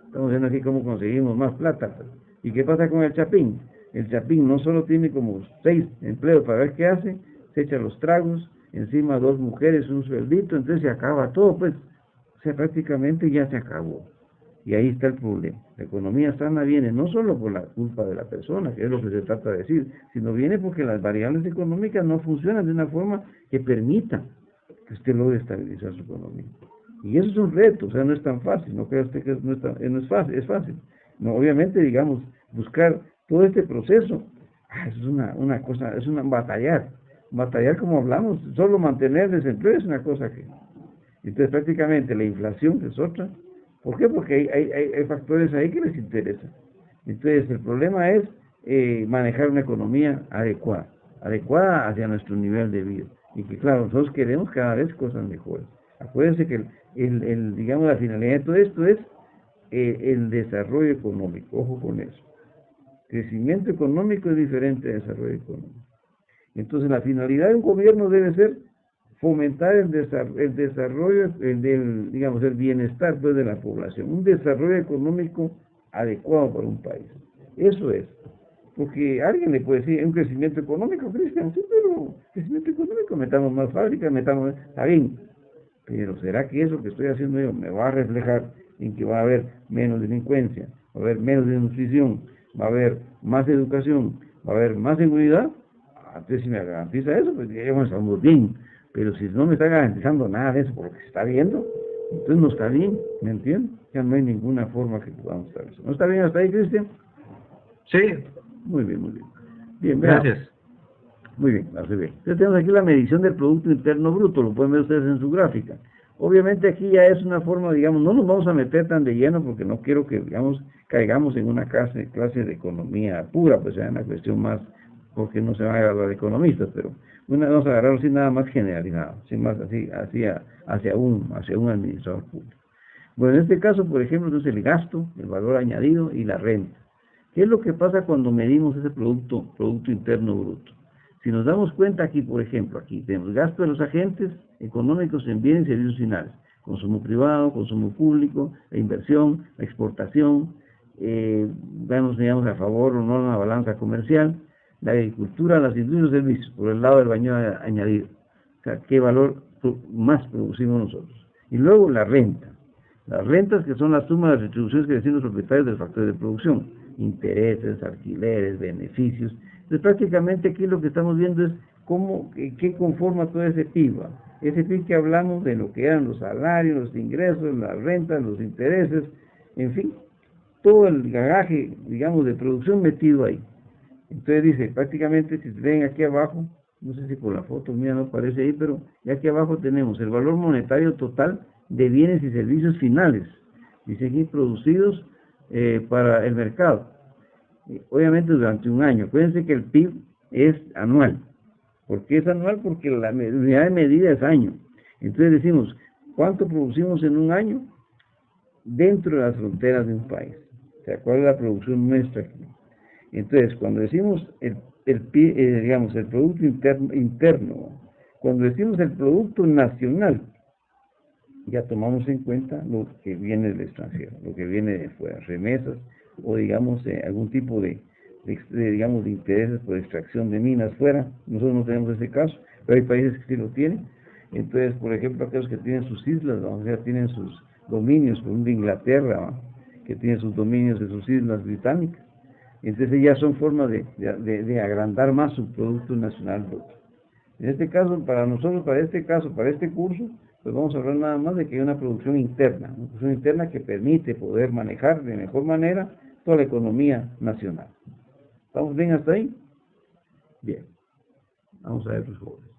Estamos viendo aquí cómo conseguimos más plata, pues. ¿Y qué pasa con el chapín? El chapín no solo tiene como 6 empleos para ver qué hace, se echa los tragos, encima 2 mujeres, un sueldito, entonces se acaba todo, pues, o sea, prácticamente ya se acabó. Y ahí está el problema. La economía sana viene no solo por la culpa de la persona, que es lo que se trata de decir, sino viene porque las variables económicas no funcionan de una forma que permita que usted logre estabilizar su economía. Y eso es un reto, o sea, no es tan fácil, no crea usted que no es fácil, es fácil. No, obviamente, digamos, buscar todo este proceso, es una cosa, es una batallar como hablamos, solo mantener desempleo es una cosa que... Entonces prácticamente la inflación es otra. ¿Por qué? Porque hay factores ahí que les interesan. Entonces el problema es manejar una economía adecuada hacia nuestro nivel de vida. Y que claro, nosotros queremos cada vez cosas mejores. Acuérdense que digamos, la finalidad de todo esto es el desarrollo económico. Ojo con eso. Crecimiento económico es diferente de desarrollo económico. Entonces la finalidad de un gobierno debe ser fomentar el desarrollo, digamos, el bienestar pues, de la población, un desarrollo económico adecuado para un país. Eso es. Porque alguien le puede decir, un crecimiento económico, Cristian, sí, pero crecimiento económico, metamos más fábricas, está bien. Pero ¿será que eso que estoy haciendo yo me va a reflejar en que va a haber menos delincuencia, va a haber menos desnutrición, va a haber más educación, va a haber más seguridad? Entonces si me garantiza eso, pues ya estamos bien. Pero si no me está garantizando nada de eso, por lo que se está viendo, entonces no está bien, ¿me entiendes? Ya no hay ninguna forma que podamos estar eso. ¿No está bien hasta ahí, Cristian? Sí. Muy bien, muy bien. Bien, gracias. Muy bien, así ve. Entonces tenemos aquí la medición del Producto Interno Bruto, lo pueden ver ustedes en su gráfica. Obviamente aquí ya es una forma, digamos, no nos vamos a meter tan de lleno porque no quiero que, digamos, caigamos en una clase de economía pura, pues sea una cuestión más, porque no se van a agarrar de economistas, pero vamos a agarrarlo así nada más generalizado, sin más así hacia un administrador público. Bueno, en este caso, por ejemplo, entonces el gasto, el valor añadido y la renta. ¿Qué es lo que pasa cuando medimos ese Producto Interno Bruto? Si nos damos cuenta aquí, por ejemplo, aquí tenemos gasto de los agentes económicos en bienes y servicios finales, consumo privado, consumo público, la inversión, la exportación, vemos, digamos, a favor o no en la balanza comercial, la agricultura, las industrias y los servicios, por el lado del valor añadido. O sea, qué valor más producimos nosotros. Y luego la renta. Las rentas, que son la suma de las retribuciones que reciben los propietarios del factor de producción, intereses, alquileres, beneficios. Entonces, prácticamente aquí lo que estamos viendo es qué conforma todo ese PIB. Ese PIB que hablamos de lo que eran los salarios, los ingresos, las rentas, los intereses, en fin, todo el garaje, digamos, de producción metido ahí. Entonces dice, prácticamente, si ven aquí abajo, no sé si por la foto mía no aparece ahí, pero ya aquí abajo tenemos el valor monetario total de bienes y servicios finales, dice aquí, producidos para el mercado. Obviamente durante un año. Acuérdense que el PIB es anual. ¿Por qué es anual? Porque la unidad de medida es año. Entonces decimos, ¿cuánto producimos en un año? Dentro de las fronteras de un país. O sea, ¿cuál es la producción nuestra aquí? Entonces, cuando decimos digamos, el Producto Interno, cuando decimos el Producto Nacional, ya tomamos en cuenta lo que viene del extranjero, lo que viene de fuera, remesas, o digamos, algún tipo digamos, de intereses por extracción de minas fuera. Nosotros no tenemos ese caso, pero hay países que sí lo tienen. Entonces, por ejemplo, aquellos que tienen sus islas, o sea, tienen sus dominios, por ejemplo, Inglaterra, que tiene sus dominios de sus islas británicas. Entonces ya son formas de agrandar más su Producto Nacional Bruto. En este caso, para nosotros, para este curso, pues vamos a hablar nada más de que hay una producción interna que permite poder manejar de mejor manera toda la economía nacional. ¿Estamos bien hasta ahí? Bien. Vamos a ver los jóvenes.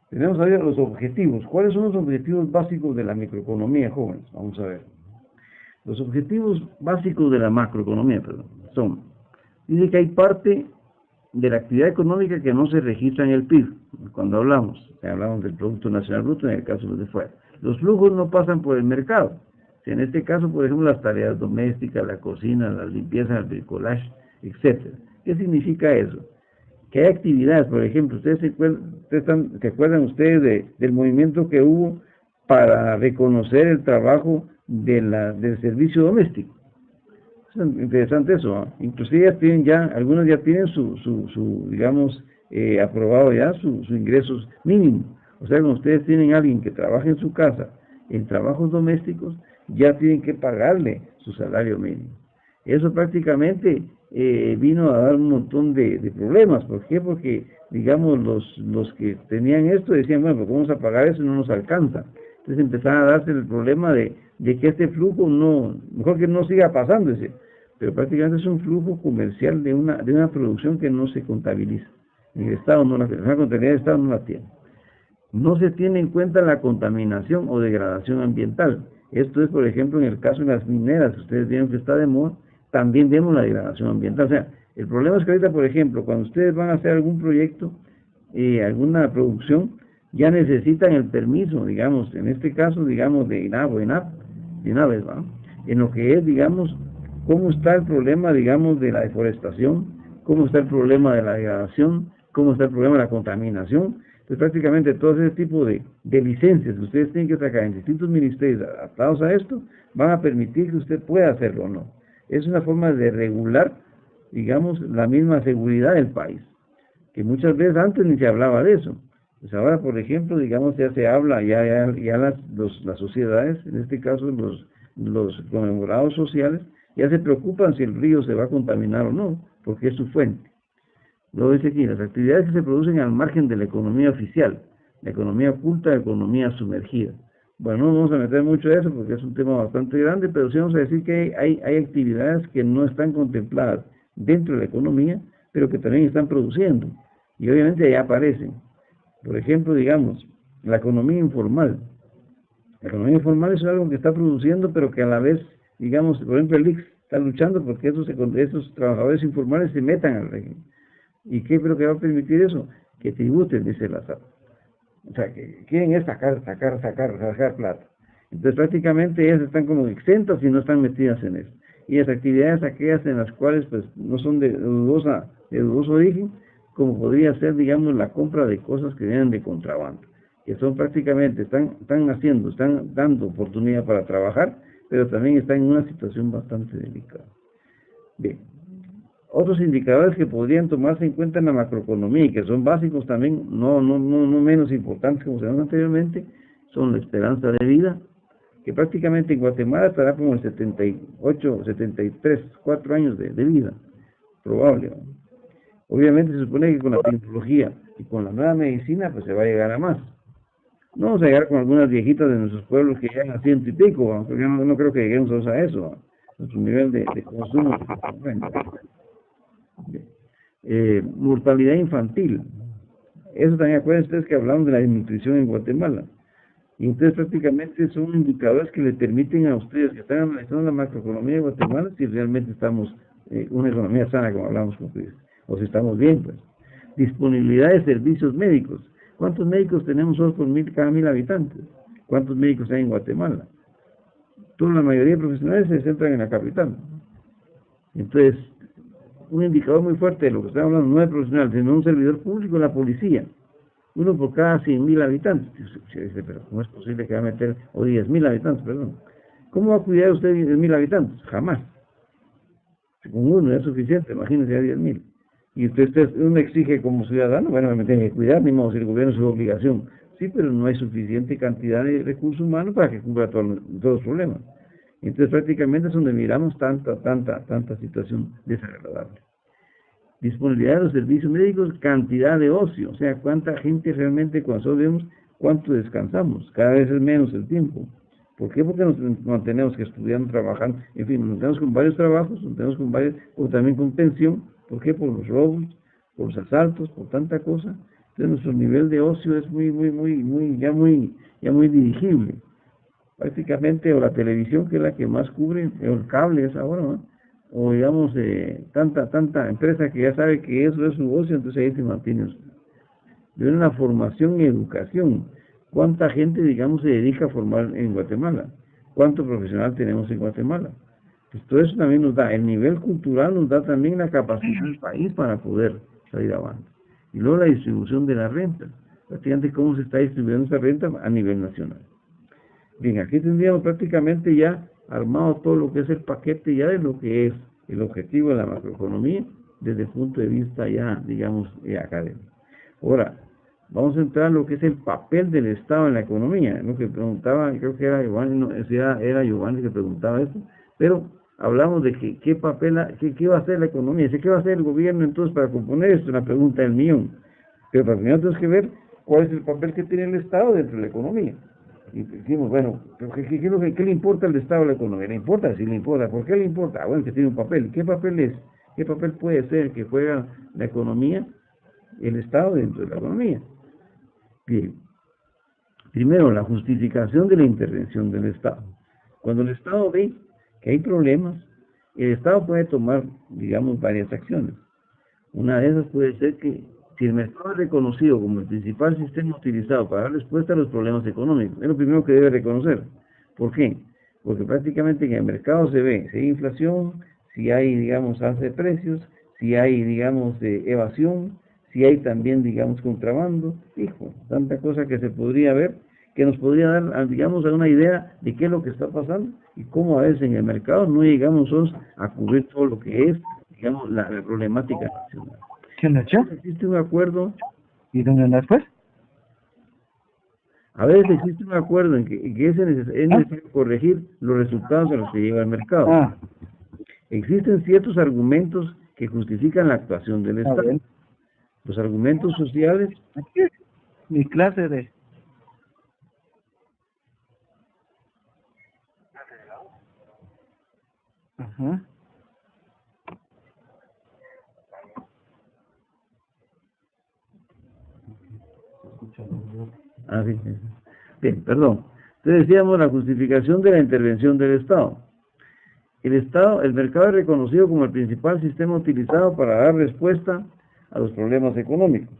Tenemos ahí los objetivos. ¿Cuáles son los objetivos básicos de la microeconomía, jóvenes? Vamos a ver. Los objetivos básicos de la macroeconomía, son, dice que hay parte de la actividad económica que no se registra en el PIB, cuando hablamos del Producto Nacional Bruto, en el caso de los de fuera. Los flujos no pasan por el mercado. Si en este caso, por ejemplo, las tareas domésticas, la cocina, la limpieza, el bricolaje, etc. ¿Qué significa eso? Que hay actividades, por ejemplo, ¿se acuerdan ustedes del movimiento que hubo para reconocer el trabajo del servicio doméstico? Es interesante eso, ¿eh? Inclusive algunos ya tienen digamos, aprobado ya sus ingresos mínimos. O sea, cuando ustedes tienen a alguien que trabaja en su casa en trabajos domésticos, ya tienen que pagarle su salario mínimo. Eso prácticamente vino a dar un montón de problemas. ¿Por qué? Porque, digamos, los que tenían esto decían, bueno, pues vamos a pagar eso y no nos alcanza. Entonces empezaron a darse el problema de que este flujo mejor que no siga pasándose, pero prácticamente es un flujo comercial de una producción que no se contabiliza. El Estado la contabilidad del Estado no la tiene. No se tiene en cuenta la contaminación o degradación ambiental. Esto es, por ejemplo, en el caso de las mineras, ustedes vieron que está de moda, también vemos la degradación ambiental. O sea, el problema es que ahorita, por ejemplo, cuando ustedes van a hacer algún proyecto, alguna producción, ya necesitan el permiso, digamos, en este caso, digamos, de INAV o ENAP, ¿va? En lo que es, digamos, cómo está el problema, digamos, de la deforestación, cómo está el problema de la degradación, cómo está el problema de la contaminación. Entonces, prácticamente todo ese tipo de licencias que ustedes tienen que sacar en distintos ministerios adaptados a esto, van a permitir que usted pueda hacerlo o no. Es una forma de regular, digamos, la misma seguridad del país, que muchas veces antes ni se hablaba de eso. Pues ahora, por ejemplo, digamos, ya se habla, ya las sociedades, en este caso los conglomerados sociales, ya se preocupan si el río se va a contaminar o no, porque es su fuente. Luego dice aquí, las actividades que se producen al margen de la economía oficial, la economía oculta, la economía sumergida. Bueno, no vamos a meter mucho a eso porque es un tema bastante grande, pero sí vamos a decir que hay actividades que no están contempladas dentro de la economía, pero que también están produciendo, y obviamente ahí aparecen. Por ejemplo, digamos, la economía informal. La economía informal es algo que está produciendo, pero que a la vez, digamos, por ejemplo, el ICS está luchando porque esos trabajadores informales se metan al régimen. ¿Y qué creo que va a permitir eso? Que tributen, dice la SAP. O sea, que quieren es sacar plata. Entonces, prácticamente ellas están como exentas y no están metidas en eso. Y las actividades aquellas en las cuales, pues, no son de dudosa de dudoso origen, como podría ser, digamos, la compra de cosas que vienen de contrabando, que son prácticamente, están dando oportunidad para trabajar, pero también están en una situación bastante delicada. Bien. Otros indicadores que podrían tomarse en cuenta en la macroeconomía y que son básicos también, no menos importantes como se llama anteriormente, son la esperanza de vida, que prácticamente en Guatemala estará como en 78, 73, 4 años de vida, probable, ¿no? Obviamente se supone que con la tecnología y con la nueva medicina, pues se va a llegar a más. No vamos a llegar con algunas viejitas de nuestros pueblos que llegan a 100 y pico, ¿no? Porque no creo que lleguemos a eso, ¿no? Nuestro nivel de consumo. Mortalidad infantil. Eso también, acuérdense ustedes que hablamos de la desnutrición en Guatemala. Y entonces prácticamente son indicadores que le permiten a ustedes que están analizando la macroeconomía de Guatemala si realmente estamos una economía sana, como hablamos con ustedes, o si estamos bien, pues. Disponibilidad de servicios médicos. ¿Cuántos médicos tenemos solo por cada 1000 habitantes? ¿Cuántos médicos hay en Guatemala? Toda la mayoría de profesionales se centran en la capital. Entonces, un indicador muy fuerte de lo que estamos hablando no es profesional, sino un servidor público, la policía. Uno por cada 100.000 habitantes. Pero ¿cómo es posible que va a meter, o 10.000 habitantes, perdón? ¿Cómo va a cuidar usted 10.000 habitantes? Jamás. Con uno es suficiente, imagínense a 10.000. Y uno exige como ciudadano, bueno, me tiene que cuidar, ni modo, si el gobierno es su obligación. Sí, pero no hay suficiente cantidad de recursos humanos para que cumpla todos los problemas. Entonces prácticamente es donde miramos tanta situación desagradable. Disponibilidad de los servicios médicos, cantidad de ocio, o sea, cuánta gente realmente, cuando nosotros vemos cuánto descansamos, cada vez es menos el tiempo. ¿Por qué? Porque nos mantenemos que estudiando, trabajando, en fin, nos mantenemos con varios trabajos, nos mantenemos con varios, o también con pensión. ¿Por qué? Por los robos, por los asaltos, por tanta cosa. Entonces nuestro nivel de ocio es ya muy dirigible. Prácticamente, o la televisión, que es la que más cubre, o el cable es ahora, ¿no? O digamos, tanta empresa que ya sabe que eso es su ocio, entonces ahí se mantiene usted. De una formación y educación. ¿Cuánta gente, digamos, se dedica a formar en Guatemala? ¿Cuánto profesional tenemos en Guatemala? Pues todo eso también nos da, el nivel cultural nos da también la capacidad del país para poder salir adelante. Y luego la distribución de la renta. Prácticamente cómo se está distribuyendo esa renta a nivel nacional. Bien, aquí tendríamos prácticamente ya armado todo lo que es el paquete ya de lo que es el objetivo de la macroeconomía desde el punto de vista ya, digamos, académico. Ahora, vamos a entrar en lo que es el papel del Estado en la economía, lo que preguntaba, creo que era Giovanni, era Giovanni que preguntaba eso, pero hablamos de que qué va a hacer la economía, dice, ¿qué va a hacer el gobierno entonces para componer esto? Una pregunta del millón. Pero para primero tenemos que ver cuál es el papel que tiene el Estado dentro de la economía. Y decimos, bueno, ¿qué le importa al Estado a la economía? ¿Le importa? Sí le importa. ¿Por qué le importa? Bueno, que tiene un papel. ¿Qué papel es? ¿Qué papel puede ser que juega la economía, el Estado dentro de la economía? Bien. Primero, la justificación de la intervención del Estado. Cuando el Estado ve que hay problemas, el Estado puede tomar, digamos, varias acciones. Una de esas puede ser que si el mercado es reconocido como el principal sistema utilizado para dar respuesta a los problemas económicos, es lo primero que debe reconocer. ¿Por qué? Porque prácticamente en el mercado se ve si hay inflación, si hay, digamos, alza de precios, si hay, digamos, evasión, si hay también, digamos, contrabando, tanta cosa que se podría ver, que nos podría dar, digamos, una idea de qué es lo que está pasando y cómo a veces en el mercado no llegamos nosotros a cubrir todo lo que es, digamos, la problemática nacional. ¿Qué han hecho? ¿Existe un acuerdo? ¿Y dónde andas, pues? A veces existe un acuerdo en que es necesario corregir los resultados a los que llega el mercado. Existen ciertos argumentos que justifican la actuación del Estado. Bien. Los argumentos sociales. Aquí es mi clase de... Ajá. Sí. Bien, perdón. Entonces decíamos la justificación de la intervención del Estado. El mercado es reconocido como el principal sistema utilizado para dar respuesta a los problemas económicos.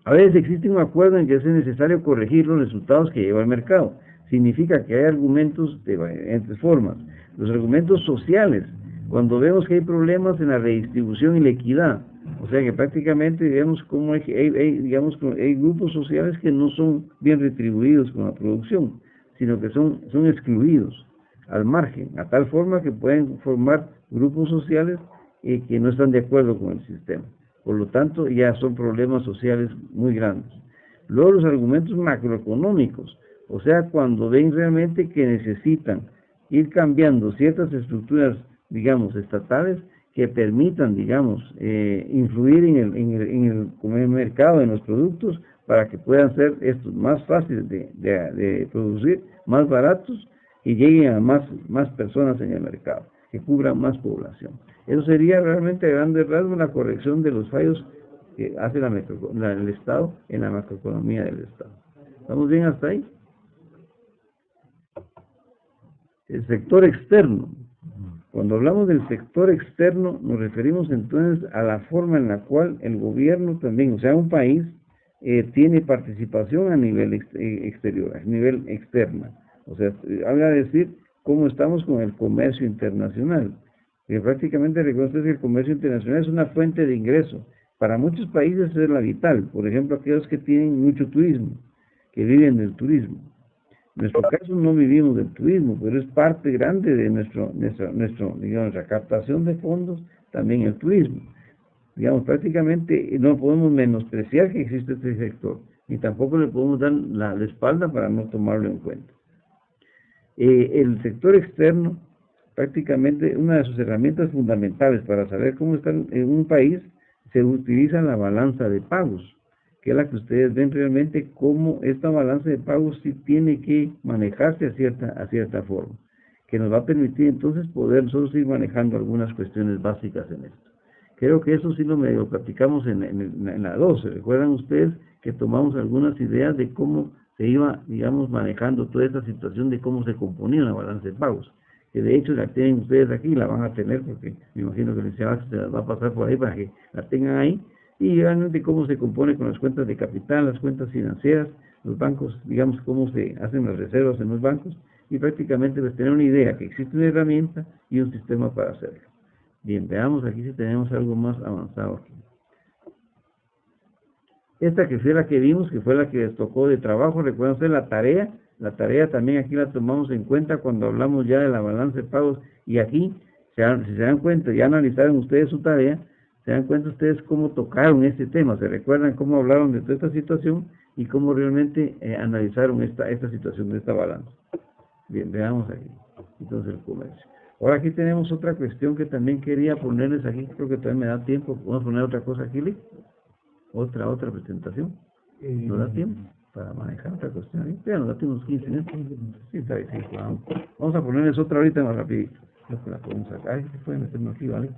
A veces existe un acuerdo en que es necesario corregir los resultados que lleva el mercado. Significa que hay argumentos de entre formas. Los argumentos sociales Cuando vemos que hay problemas en la redistribución y la equidad, o sea que prácticamente digamos como digamos, hay grupos sociales que no son bien retribuidos con la producción, sino que son excluidos al margen, a tal forma que pueden formar grupos sociales que no están de acuerdo con el sistema. Por lo tanto, ya son problemas sociales muy grandes. Luego los argumentos macroeconómicos, o sea, cuando ven realmente que necesitan ir cambiando ciertas estructuras, digamos, estatales, que permitan, digamos, influir en el mercado, en los productos, para que puedan ser estos más fáciles de producir, más baratos, y lleguen a más personas en el mercado, que cubran más población. Eso sería realmente a grandes rasgos la corrección de los fallos que hace el Estado en la macroeconomía del Estado. ¿Estamos bien hasta ahí? El sector externo. Cuando hablamos del sector externo, nos referimos entonces a la forma en la cual el gobierno también, o sea, un país, tiene participación a nivel exterior, a nivel externo. O sea, habla de decir cómo estamos con el comercio internacional. Que prácticamente reconoce que el comercio internacional es una fuente de ingreso. Para muchos países es la vital. Por ejemplo, aquellos que tienen mucho turismo, que viven del turismo. En nuestro caso no vivimos del turismo, pero es parte grande de nuestra captación de fondos, también el turismo. Digamos, prácticamente no podemos menospreciar que existe este sector, ni tampoco le podemos dar la espalda para no tomarlo en cuenta. El sector externo, prácticamente una de sus herramientas fundamentales para saber cómo está en un país, se utiliza la balanza de pagos, que es la que ustedes ven realmente cómo esta balanza de pagos sí tiene que manejarse a cierta forma, que nos va a permitir entonces poder nosotros ir manejando algunas cuestiones básicas en esto. Creo que eso sí lo medio platicamos en la 12. ¿Recuerdan ustedes que tomamos algunas ideas de cómo se iba, digamos, manejando toda esta situación de cómo se componía la balanza de pagos? Que de hecho la tienen ustedes aquí, la van a tener, porque me imagino que el licenciado se las va a pasar por ahí para que la tengan ahí, y realmente cómo se compone con las cuentas de capital, las cuentas financieras, los bancos, digamos, cómo se hacen las reservas en los bancos, y prácticamente pues tener una idea que existe una herramienta y un sistema para hacerlo. Bien, veamos aquí si tenemos algo más avanzado aquí. Esta que fue la que vimos, que fue la que les tocó de trabajo, recuerden ustedes la tarea también aquí la tomamos en cuenta cuando hablamos ya de la balanza de pagos, y aquí, si se dan cuenta, ya analizaron ustedes su tarea, se dan cuenta ustedes cómo tocaron este tema, se recuerdan cómo hablaron de toda esta situación y cómo realmente analizaron esta situación de esta balanza. Bien, veamos aquí, entonces el comercio. Ahora aquí tenemos otra cuestión que también quería ponerles aquí, creo que todavía me da tiempo, ¿podemos poner otra cosa aquí, Lee? Otra presentación, ¿no da tiempo para manejar otra cuestión ahí? Ya nos da tiempo unos 15 minutos, sí, está bien, sí, vamos a ponerles otra ahorita más rapidito, creo que la podemos sacar, ahí se puede meternos aquí, ¿vale?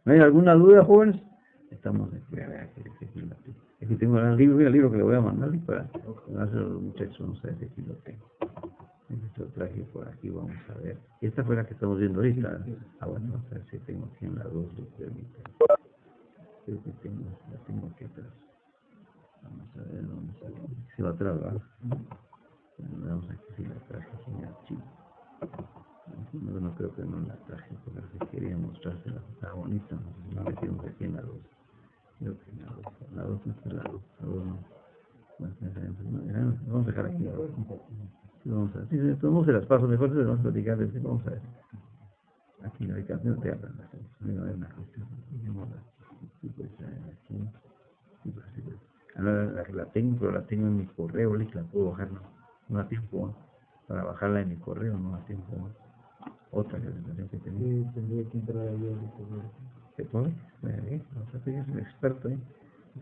¿No hay alguna duda, jóvenes? Estamos aquí tengo el libro que le voy a mandar para hacer a los muchachos, no sé si aquí lo tengo. Este lo traje por aquí, vamos a ver. Esta fue la que estamos viendo ahorita. Bueno, vamos a ver si tengo aquí en la 2, lo permite. Creo que la tengo aquí atrás. Vamos a ver, si va atrás, ¿verdad? Vamos aquí si la traje aquí en el archivo. No creo que no la traje, porque quería mostrársela, está bonita, no la metimos aquí en la 2. Creo que en la 2 no está la 2, no. Bueno, vamos a dejar aquí la 2. Vamos a ver, si todos se las paso, mejor se las vamos a platicar, vamos a ver. Aquí la ubicación no te hablan, no hay una cuestión. Sí, pues aquí, sí, pues. La tengo, pero la tengo en mi correo, la puedo bajar, no da tiempo, para bajarla en mi correo, no da tiempo. Otra presentación que tenía. Sí, tendría que entrar ahí al correo. ¿Se puede? O sea, que es un experto,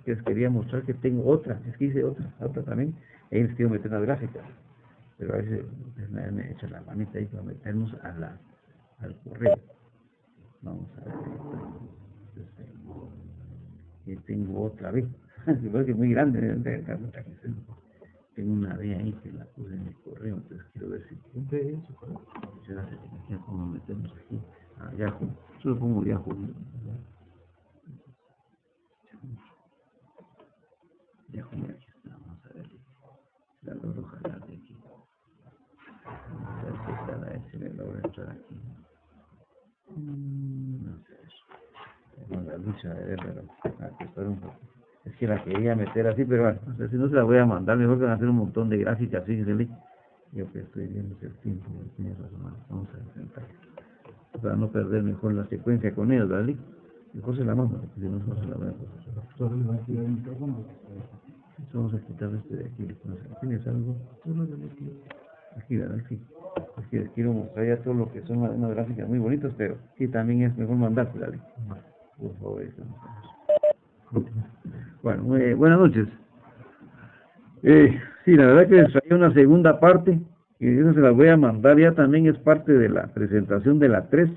que les quería mostrar que tengo otra, es que hice otra también, ahí les quiero meter las gráficas. Pero a veces me echa la manita ahí para meternos al correo. Vamos a ver. Entonces, tengo otra vez. Creo que es muy grande. Tengo una vez ahí que la puse en mi correo, entonces quiero ver si funciona esa aplicación, cómo metemos aquí a Yahoo. Solo pongo Yahoo. Yahoo, aquí está. mostrar aquí. No sé. Con la lucha de ver, pero un poco. Es que la quería meter así, pero bueno, no sé si no se la voy a mandar, mejor que van a hacer un montón de gráficas, fíjense. Yo que estoy viendo el tiempo, tiene razón, vamos a intentar. Para no perder mejor la secuencia con ellos, ¿vale? Mejor se la mando, porque si no, no se la voy a pasar. Vamos a quitar este de aquí. ¿Tienes algo? Aquí, ¿verdad? Sí. Es que les quiero mostrar ya todo lo que son unas gráficas muy bonitas, pero sí también es mejor mandarte, dale. Por favor, bueno, buenas noches. Sí, la verdad que les traía una segunda parte, y eso se la voy a mandar, ya también es parte de la presentación de la 3,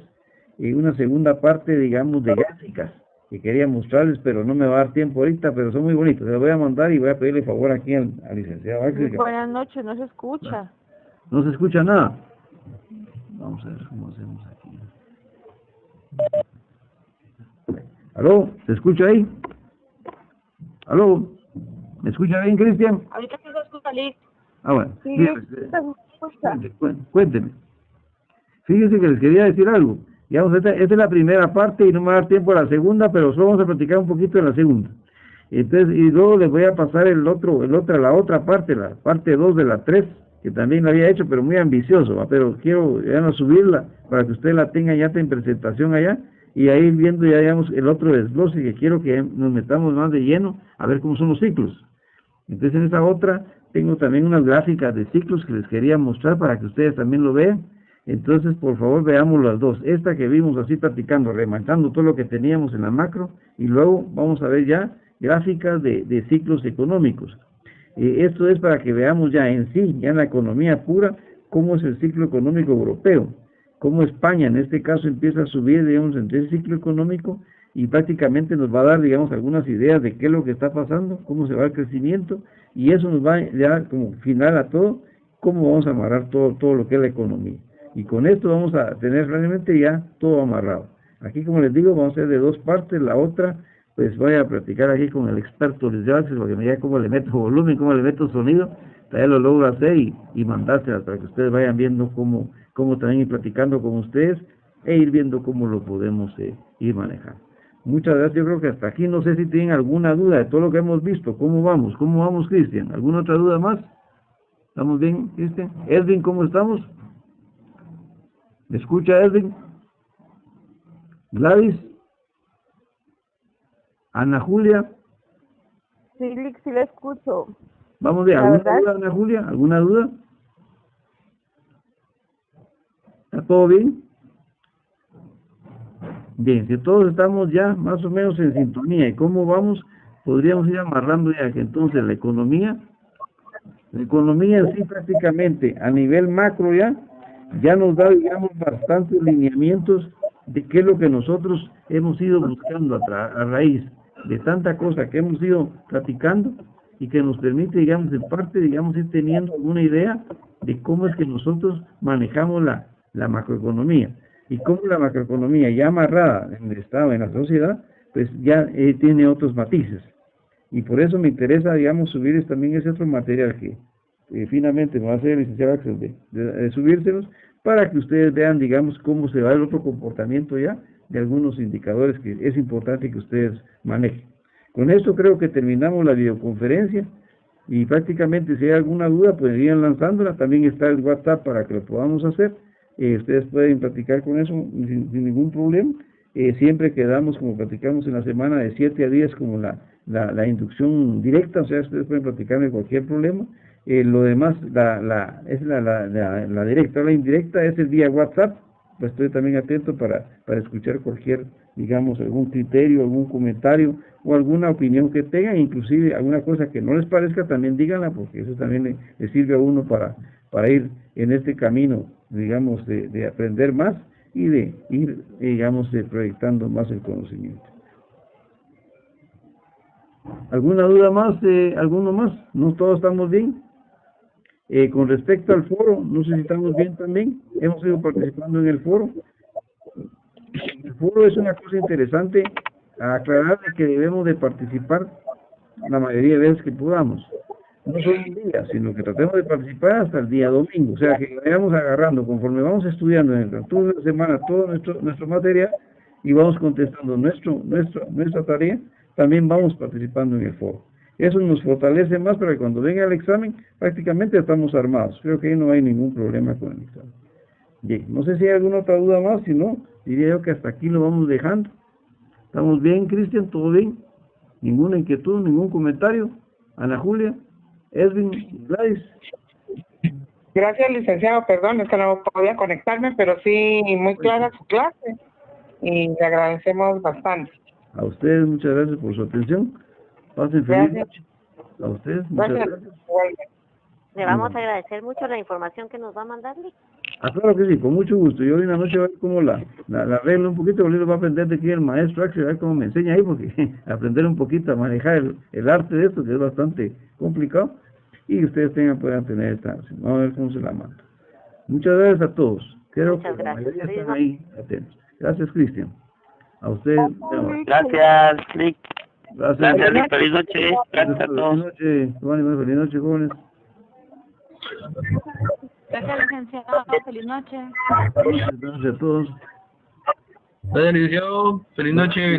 y una segunda parte, digamos, de gráficas, que quería mostrarles, pero no me va a dar tiempo ahorita, pero son muy bonitos, se las voy a mandar y voy a pedirle favor aquí al licenciado Axel. Buenas noches, no se escucha. ¿No se escucha nada? Vamos a ver cómo hacemos aquí. ¿Aló? ¿Se escucha ahí? ¿Aló? ¿Me escucha bien, Cristian? Ahorita se escucha, Liz. Ah, bueno. Sí, Cuénteme. Fíjense que les quería decir algo. Digamos, esta es la primera parte y no me va a dar tiempo a la segunda, pero solo vamos a platicar un poquito de la segunda. Entonces, y luego les voy a pasar la otra parte, la parte 2 de la 3, que también la había hecho, pero muy ambicioso, ¿va? Pero quiero ya no subirla para que ustedes la tengan ya en presentación allá, y ahí viendo ya, digamos, el otro desglose, que quiero que nos metamos más de lleno a ver cómo son los ciclos. Entonces, en esta otra tengo también unas gráficas de ciclos que les quería mostrar para que ustedes también lo vean. Entonces, por favor, veamos las dos. Esta que vimos así platicando, remarcando todo lo que teníamos en la macro, y luego vamos a ver ya gráficas de ciclos económicos. Esto es para que veamos ya en sí, ya en la economía pura, cómo es el ciclo económico europeo, cómo España en este caso empieza a subir, digamos, en ese ciclo económico, y prácticamente nos va a dar, digamos, algunas ideas de qué es lo que está pasando, cómo se va el crecimiento, y eso nos va ya como final a todo, cómo vamos a amarrar todo lo que es la economía. Y con esto vamos a tener realmente ya todo amarrado. Aquí, como les digo, vamos a hacer de dos partes. La otra, pues voy a platicar aquí con el experto Luis Axel, porque me diga cómo le meto volumen, cómo le meto sonido, también lo logro hacer y mandárselas para que ustedes vayan viendo cómo también ir platicando con ustedes e ir viendo cómo lo podemos ir manejando. Muchas gracias. Yo creo que hasta aquí, no sé si tienen alguna duda de todo lo que hemos visto. ¿Cómo vamos, Cristian? ¿Alguna otra duda más? ¿Estamos bien, Cristian? Edwin, ¿cómo estamos? ¿Me escucha, Edwin? Gladys, Ana Julia. Sí, sí la escucho. Vamos bien, ¿alguna duda, Ana Julia? ¿Alguna duda? ¿Está todo bien? Bien, si todos estamos ya más o menos en sintonía, ¿y cómo vamos? Podríamos ir amarrando ya que entonces la economía en sí prácticamente a nivel macro ya nos da, digamos, bastantes lineamientos de qué es lo que nosotros hemos ido buscando a raíz de tanta cosa que hemos ido platicando y que nos permite, digamos, en parte, digamos, ir teniendo alguna idea de cómo es que nosotros manejamos la macroeconomía y cómo la macroeconomía ya amarrada en el Estado, en la sociedad, pues ya tiene otros matices. Y por eso me interesa, digamos, subir también ese otro material que finalmente me va a hacer el licenciado Axel de subírselos, para que ustedes vean, digamos, cómo se va el otro comportamiento ya de algunos indicadores que es importante que ustedes manejen. Con esto creo que terminamos la videoconferencia y prácticamente si hay alguna duda pues irían lanzándola. También está el WhatsApp para que lo podamos hacer. Ustedes pueden platicar con eso sin ningún problema. Siempre quedamos, como platicamos en la semana, de 7 a 10 como la inducción directa, o sea, ustedes pueden platicarme cualquier problema. Lo demás, la directa o la indirecta es el vía WhatsApp. Pues estoy también atento para escuchar cualquier, digamos, algún criterio, algún comentario o alguna opinión que tengan, inclusive alguna cosa que no les parezca, también díganla, porque eso también le sirve a uno para ir en este camino, digamos, de aprender más y de ir, digamos, proyectando más el conocimiento. ¿Alguna duda más? ¿Alguno más? ¿No todos estamos bien? Con respecto al foro, no sé si estamos bien también. Hemos ido participando en el foro. El foro es una cosa interesante a aclarar de que debemos de participar la mayoría de veces que podamos. no solo un día, sino que tratemos de participar hasta el día domingo, o sea, que vayamos agarrando, conforme vamos estudiando en el transcurso de la semana todo nuestro material y vamos contestando nuestra tarea, también vamos participando en el foro. Eso nos fortalece más para que cuando venga el examen, prácticamente estamos armados. Creo que ahí no hay ningún problema con el examen. Bien, no sé si hay alguna otra duda más, si no, diría yo que hasta aquí lo vamos dejando. ¿Estamos bien, Cristian? ¿Todo bien? ¿Ninguna inquietud, ningún comentario? Ana Julia, Edwin, Gladys. Gracias, licenciado. Perdón, es que no podía conectarme, pero sí, muy clara su clase. Y le agradecemos bastante. A ustedes, muchas gracias por su atención. Pasen feliz noche. A ustedes, muchas gracias. Le vamos a agradecer mucho la información que nos va a mandarle. Ah, claro que sí, con mucho gusto. Yo hoy en la noche voy a ver cómo la arreglo un poquito, porque va a aprender de aquí el maestro Axel, a ver cómo me enseña ahí, porque aprender un poquito a manejar el arte de esto, que es bastante complicado, y ustedes puedan tener esta. Vamos a ver cómo se la manda. Muchas gracias a todos. Creo que la mayoría están ahí atentos. Gracias, Cristian. A ustedes. Gracias, Click. Gracias. Gracias, feliz noche. Gracias a todos. Feliz noche, feliz noche, jóvenes. Gracias, licenciado. Feliz noche. Gracias a todos. Gracias, licenciado. Feliz noche.